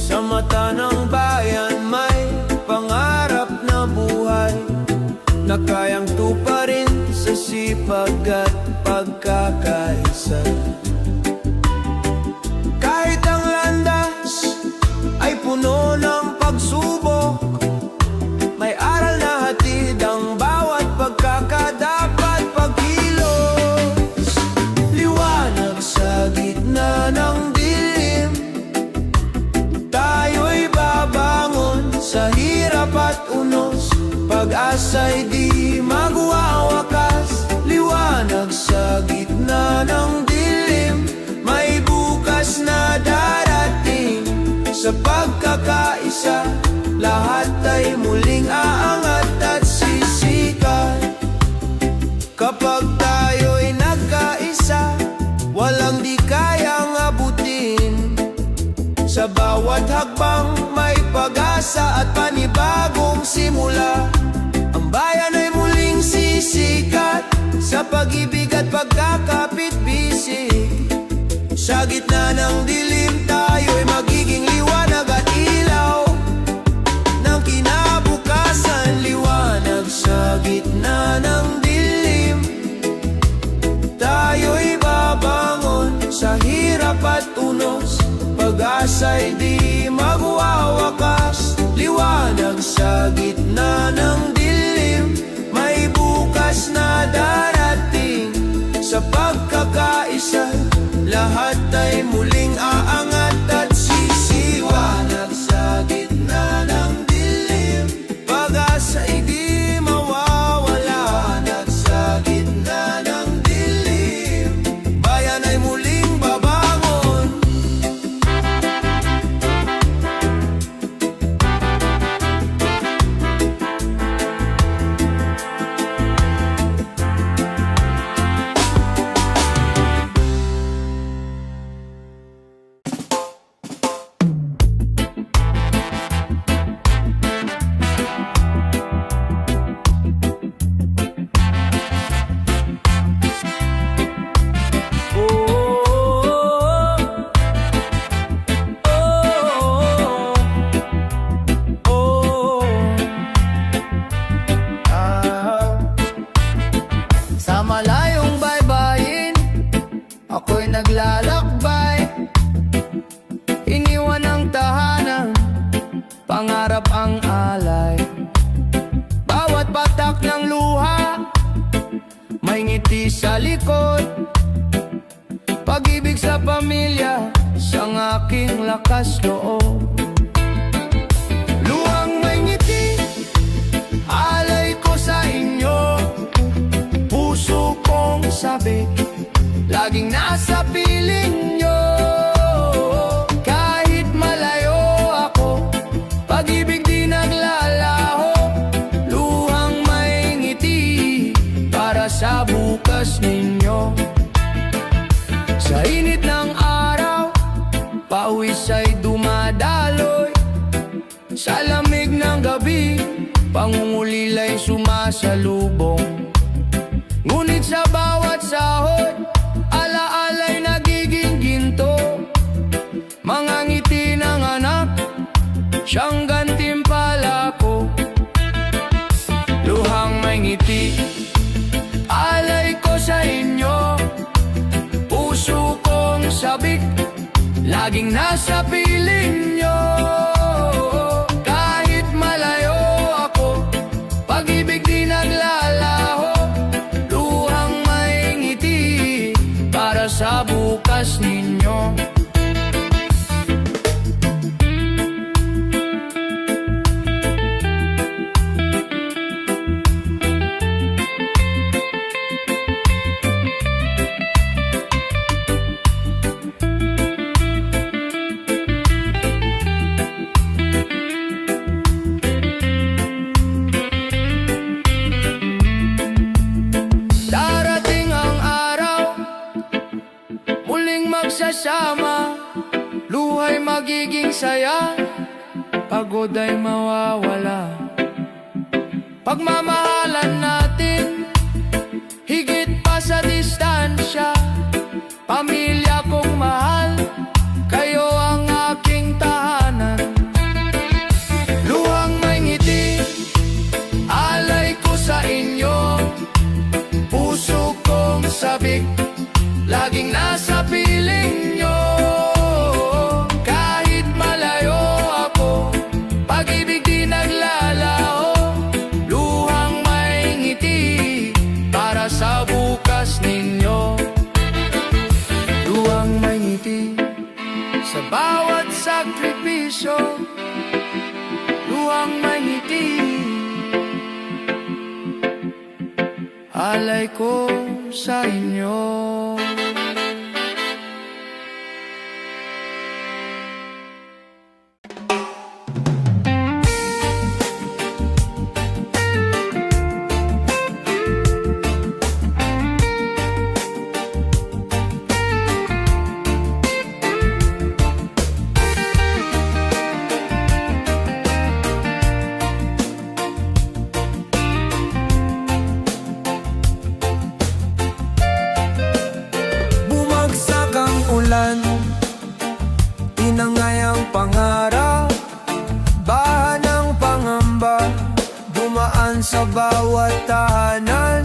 Sa mata ng bayan may pangarap na buhay na kayang tuparin sa sipag at pagkakaisa. Kahit ang landas ay puno ng pagsubok, may aral na hatid ang bawat pagkakadapat pagkilos. Liwanag sa gitna ng dilim, tayo'y babangon sa hirap at unos. Pag-asa'y di magwawakas. Liwanag sa gitna ng dilim, may bukas na darating. Sa pagkakaisa, lahat ay muling aangat at sisikat. Kapag tayo'y nagkaisa, walang di kayang abutin. Sa bawat hakbang may pag-asa at panibagong simula. Ang bayan ay muling sisikat sa pag-ibig at pagkakapit-bisig. Sa gitna ng dilim, tayo'y magiging liwanag at ilaw ng kinabukasan. Liwanag sa gitna ng dilim, tayo'y babangon sa hirap at unos. Pag-asa'y di magwawakas. Liwanag sa gitna ng dilim, may bukas na darating. Sa pagkakaisa, lahat ay muling aangat at sisiwanag sa gitna ng dilim. Pag-asa'y di mawawala. Liwanag sa gitna ng dilim, bayan ay muling babangon. ako'y naglalakbay, iniwan ang tahanan, pangarap ang alay. Bawat patak ng luha, may ngiti sa likod. Pag-ibig sa pamilya, siyang aking lakas loob. Luhang may ngiti, alay ko sa inyo. Puso kong sabik, laging nasa piling nyo. Kahit malayo ako, pag-ibig di naglalaho. Luhang may ngiti, para sa bukas ninyo. Sa init ng araw, pawis ay dumadaloy. Sa lamig ng gabi, pangungulila'y sumasalubong. Ngunit sa bawat sahod, alaala'y nagiging ginto. Mga ngiti ng anak, siyang gantimpala ko. Luhang may ngiti, alay ko sa inyo. Puso kong sabik, laging nasa piling nyo. Kahit malayo ako, pag-ibig di naglalaho. Luhang may ngiti, para sa bukas ninyo. Magsasama, luhay magiging saya, pagod ay mawawala. Pagmamahalan natin, higit pa sa distansya. Pamilya kong mahal, kayo ang aking tahanan. Luhang may ngiti, alay ko sa inyo. Puso kong sabik, laging nasa piling nyo. Kahit malayo ako, pag-ibig di naglalaho. Luhang may ngiti, para sa bukas ninyo. Luhang may ngiti, sa bawat sakripisyo. Luhang may ngiti, alay ko sa inyo. Tinangay ang pangarap, bahan ng pangamba, dumaan sa bawat tahanan.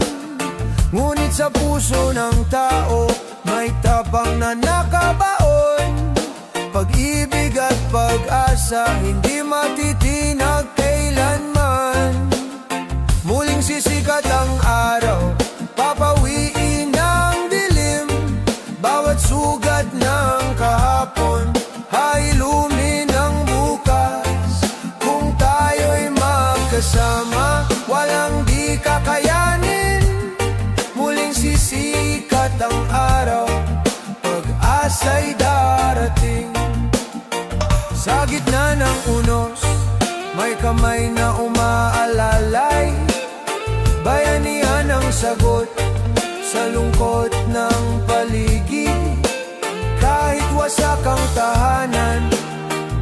Ngunit sa puso ng tao, may tapang na nakabaon. Pag-ibig at pag-asa, hindi matitinag kailanman. Muling sisikat ang araw, papawiin ang dilim. Bawat sugat ng kahapon ay lumin ang bukas. Kung tayo'y magkasama, walang di kakayanin. Muling sisikat ang araw, pag-asa'y darating. Sa gitna ng unos, may kamay na umaalalay. Bayanihan ang sagot sa lungkot ng paligid. Kahit wasak ang tahanan,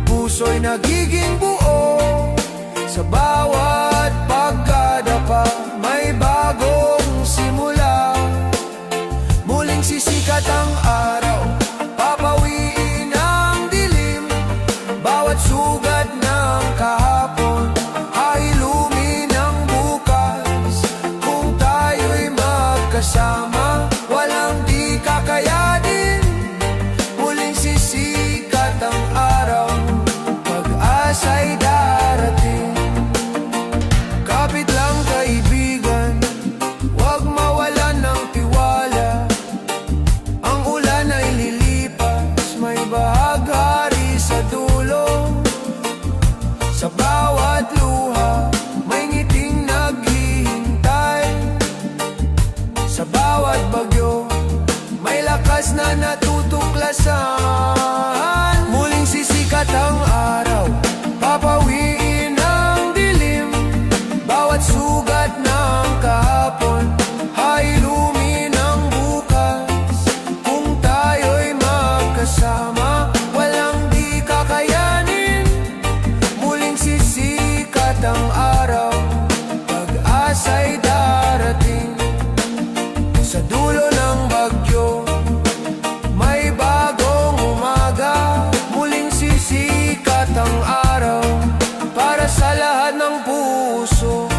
puso'y nagiging buo. Sa bawat pagkadapa, may bagong simula. Muling sisikat ang araw, papawiin ang dilim. Bawat sugat ng kahapon ay lumin ang bukas. Kung tayo'y magkasama, walang di kakayanin. bawat bagyo, may lakas na natutuklasan. Muling sisikat ang araw, papawiin ang dilim. Bawat sugat ng kahapon ay lumi ng bukas. Kung tayo'y magkasama, walang di kakayanin. Muling sisikat ang araw, pag-asa'y darating. Sa dulo ng bagyo, may bagong umaga. Muling sisikat ang araw para sa lahat ng puso.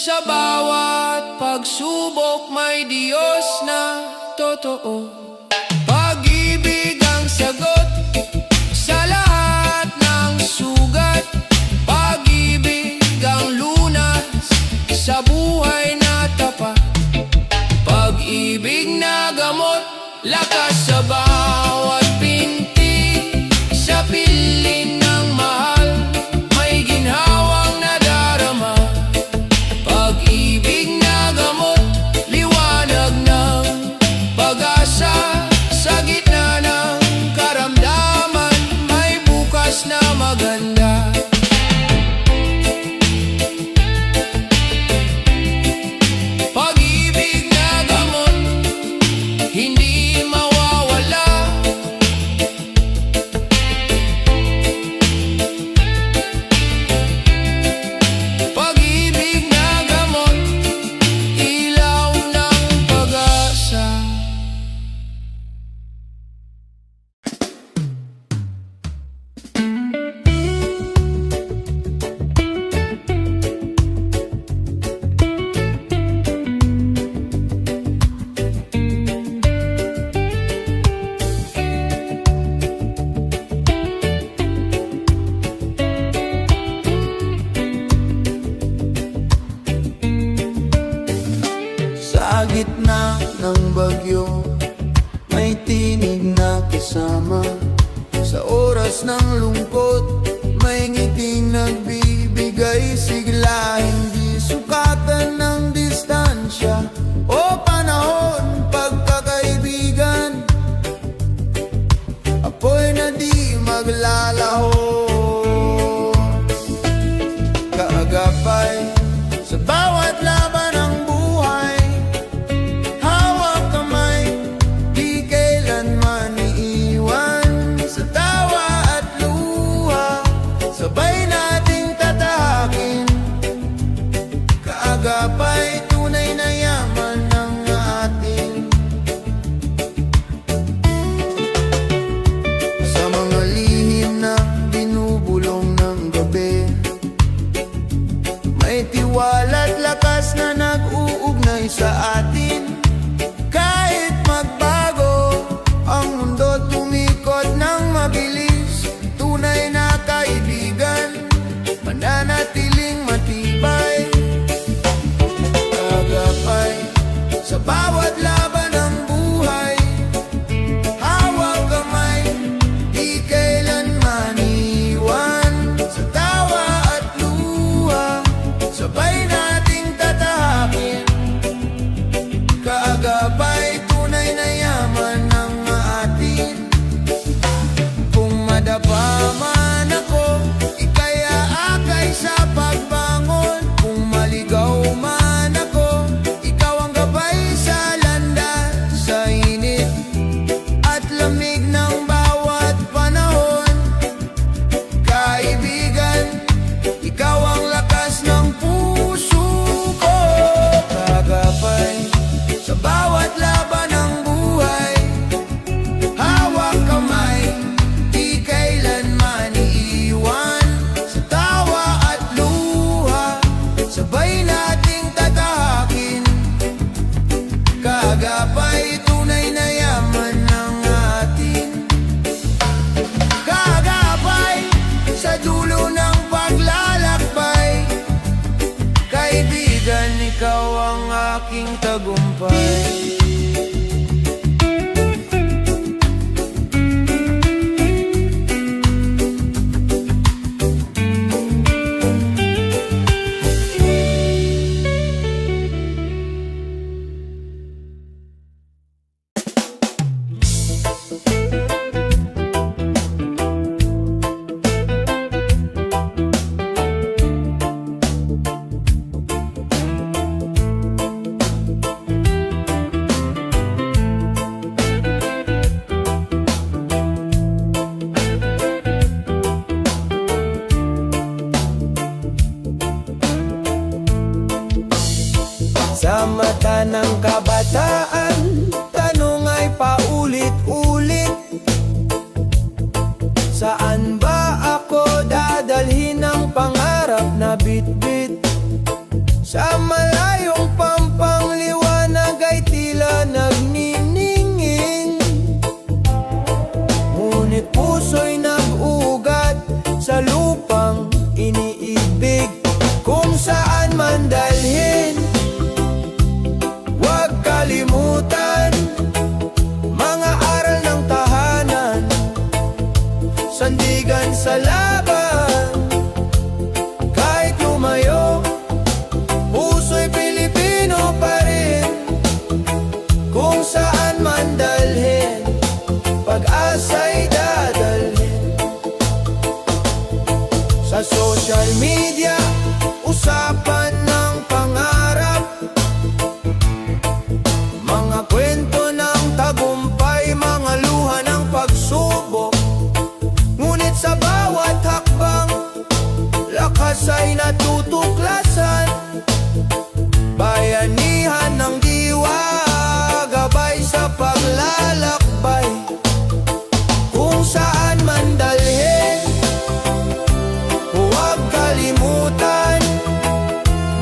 Sa bawat pagsubok may Diyos na totoo. Pag-ibig ang sagot sa lahat ng sugat. Pag-ibig ang lunas sa buhay na tapat. Pag-ibig na gamot, lakas sa bawat pintig. Sa piling ng mahal, may ginhawang nadarama. Pag-ibig na gamot, liwanag ng pag-asa. Sa gitna ng karamdaman, may bukas na maganda. Sa gitna ng bagyo, may tinig na kasama. Sa oras ng lungkot, may ngiting nagbibigay sigla. Hindi sukatan ng distansya o panahon, pagkakaibigan. Apoy na di maglalaho, kaagapay sa bawat laban ng buhay. Hawak kamay, di kailanman iiwan. Sa tawa at luha, sabay nating tatahakin. Kaagapay, tunay na yaman ng atin. Sa mga lihim na binubulong ng gabi, may tiwala't lakas na nag-uugnay sa atin. Kahit magbago ang mundo, tumikot ng mabilis. Tunay na kaibigan, mananatiling matibay. Kagapay sa bawat laban ng buhay. Hawak kamay, di kailanman iwan. Sa tawa at luha, sabay nating tatahakin. Kaagapay, tunay na yaman ng atin. Kung madapa man ako, ika'y aakay sa pagbangon. Kung maligaw man ako, ikaw ang gabay sa landas. Sa init at lamig ng bawat panahon, kaibigan, ikaw ang lakas ng puso ko. Kagapay sa bawat laban ng buhay. Hawak kamay, di kailanman iiwan. Sa tawa at luha, sabay nating tatahakin. Kagapay, tunay na yaman ng atin. Kagapay sa dulo ng paglalakbay. Kaibigan, ikaw ang aking tagumpay. Sa mata ng kabataan, tanong ay paulit-ulit. Saan ba ako dadalhin ang pangarap na bitbit? Sa malayong pampangliwanag ay tila nagniningin. Ngunit puso'y nag-ugat sa lupang iniibig. Kung saan man dalhin, huwag kalimutan mga aral ng tahanan. Sandigan sa laban, kahit lumayo, puso'y Pilipino pa rin. Kung saan man dalhin, pag-asa'y dadalhin. Sa social media, usapan ng pangarap, mga kwento ng tagumpay, mga luha ng pagsubok. Ngunit sa bawat hakbang, lakas ay natutuklasan. Bayanihan ng diwa, gabay sa paglalakbay. Kung saan man dalhin, huwag kalimutan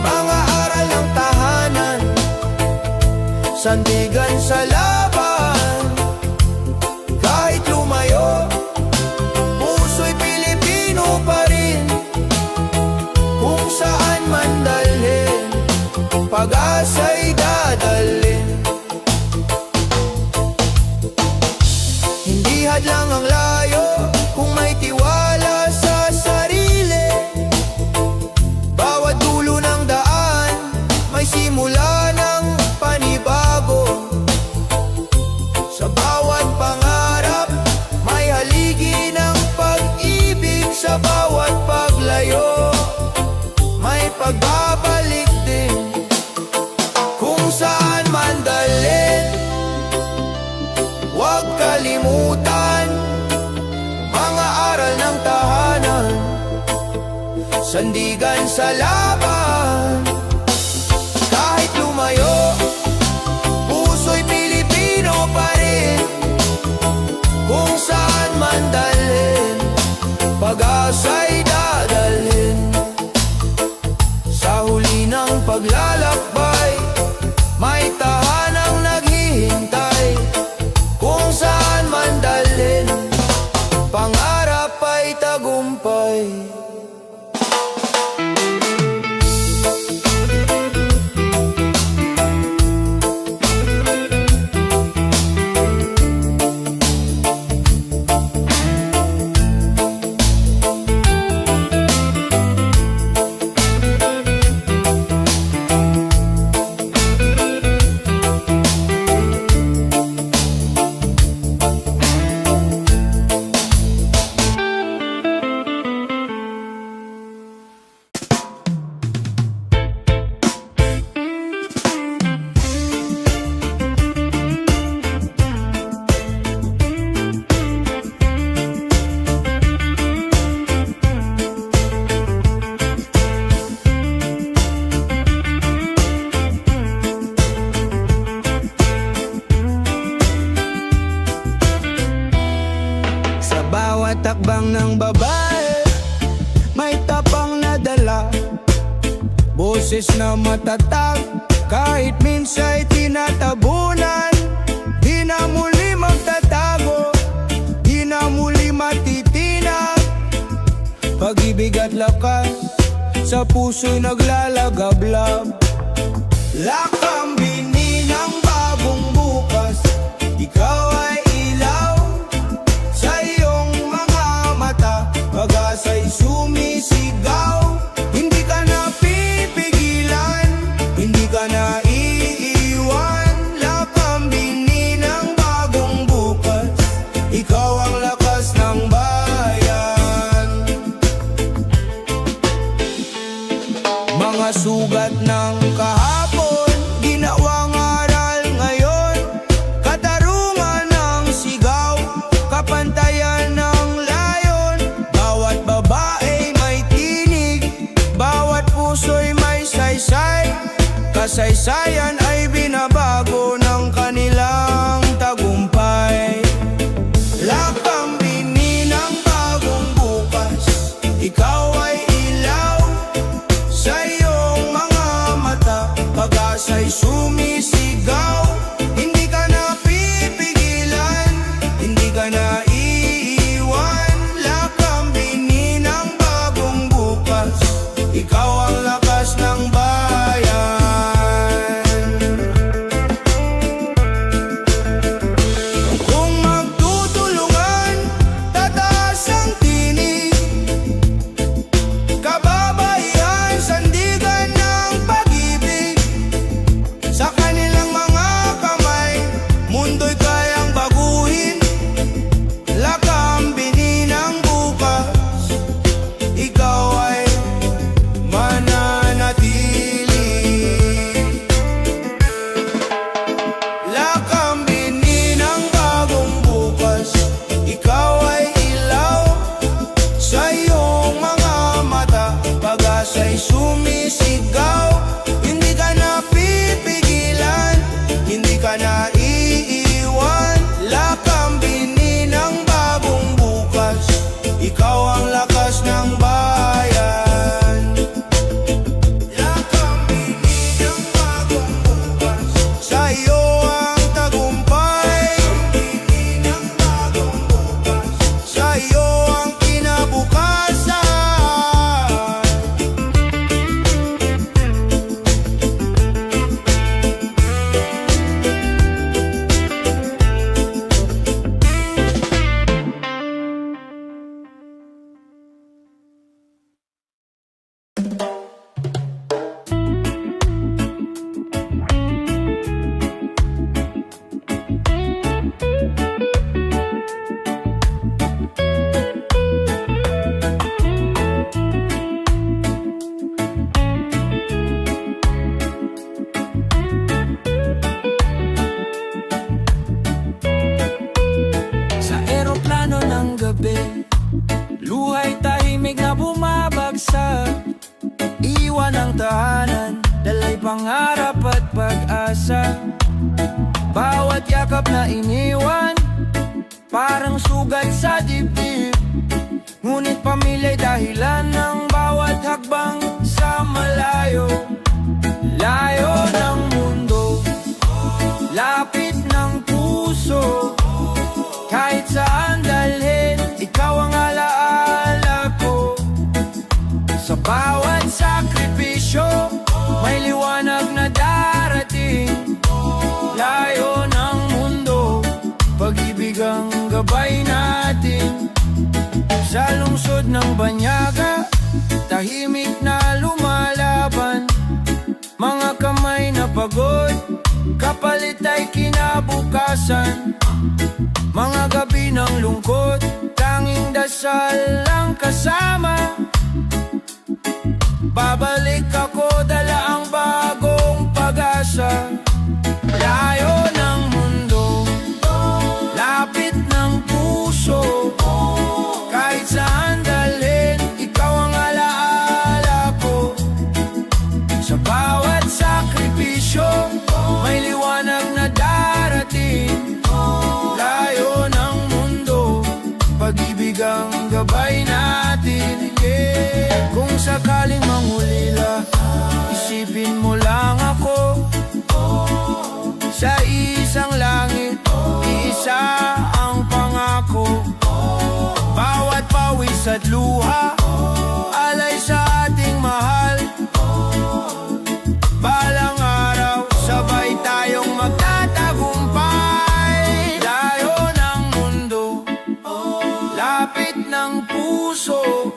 mga aral ng tahanan. Sandigan sa laban, kahit lumayo, puso'y Pilipino pa rin. Kung saan man dalhin, pag-asa'y dadalhin. sandigan sa laban. Kahit lumayo, puso'y Pilipino pa rin. Kung saan man dalhin, pag-asa'y dadalhin. Sa huli ng paglalakbay, may tahanang naghihintay. Kung saan man dalhin, pangarap ay tagumpay. Bawat takbang ng babae, may tapang na dala, boses na matatag, kahit minsa'y tinatabunan. Di na muli magtatago, di na muli matitinag. Pag-ibig at lakas, sa puso'y naglalagablab. Lakambini ng bagong bukas, ikaw ay ilaw sa iyong mga mata, pag-asa'y sumisigaw. Hindi ka na pipigilan, hindi ka na iiwan. Lakambini ng bagong bukas, ikaw ang lakas ng bayan. Mga sugat ng kahapon, ginawang aral ngayon. Katarungan ng sigaw, kapantayan ng layon. Bawat babae may tinig, bawat puso'y may saysay. Kasaysayan ay binabago ng kanilang tagumpay. Lakambini ng bagong bukas, ikaw ay ilaw sa iyong mga mata, pag-asa'y sumisigaw. Hindi ka na pipigilan, hindi ka na iiwan. Lakambini ng bagong bukas, ikaw ang lakas ng bayan. Kung magtutulungan, tataas ang tinig, kababaihan, sandigan ng pag-ibig. Sa kanilang mga kamay, mundo'y kayang baguhin. Lakambini ng bukas, ikaw ay pangarap at pag-asa. Bawat yakap na iniwan, parang sugat sa dibdib. Ngunit pamilya'y dahilan ng bawat hakbang sa malayo. Layo ng mundo, lapit ng puso. Kahit saan dalhin, ikaw ang alaala ko. Sa bawat sakripisyo, may liwanag na darating. Layo ng mundo, pag-ibig ang gabay natin. Sa lungsod ng banyaga, tahimik na lumalaban. Mga kamay na pagod, kapalit ay kinabukasan. Mga gabi ng lungkot, tanging dasal lang kasama. Babalik ako, dala ang bagong pag-asa. Layo ng mundo, lapit ng puso. Kahit saan dalhin, ikaw ang alaala ko. Sa bawat sakripisyo, may liwanag na darating. Layo ng mundo, pag-ibig ang gabay natin. Kung sakaling mangulila, isipin mo lang ako. Sa isang langit, iisa ang pangako. Bawat pawis at luha, alay sa ating mahal. Balang araw, sabay tayong magtatagumpay. Layo ng mundo, lapit ng puso.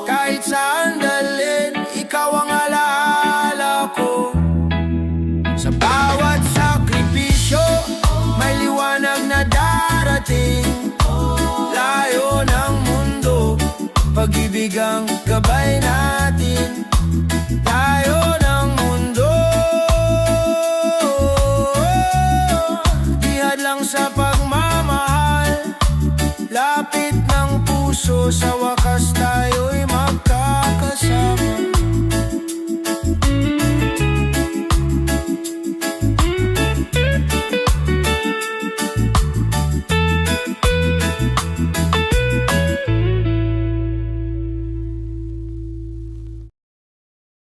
Kahit saan dalhin, ikaw ang alaala ko. Sa bawat sakripisyo, may liwanag na darating. Layo ng mundo, pag-ibig ang gabay natin. Layo ng mundo, dihad lang sa pagmamahal. Lapit ng puso, sa wakas tayo'y magkakasama.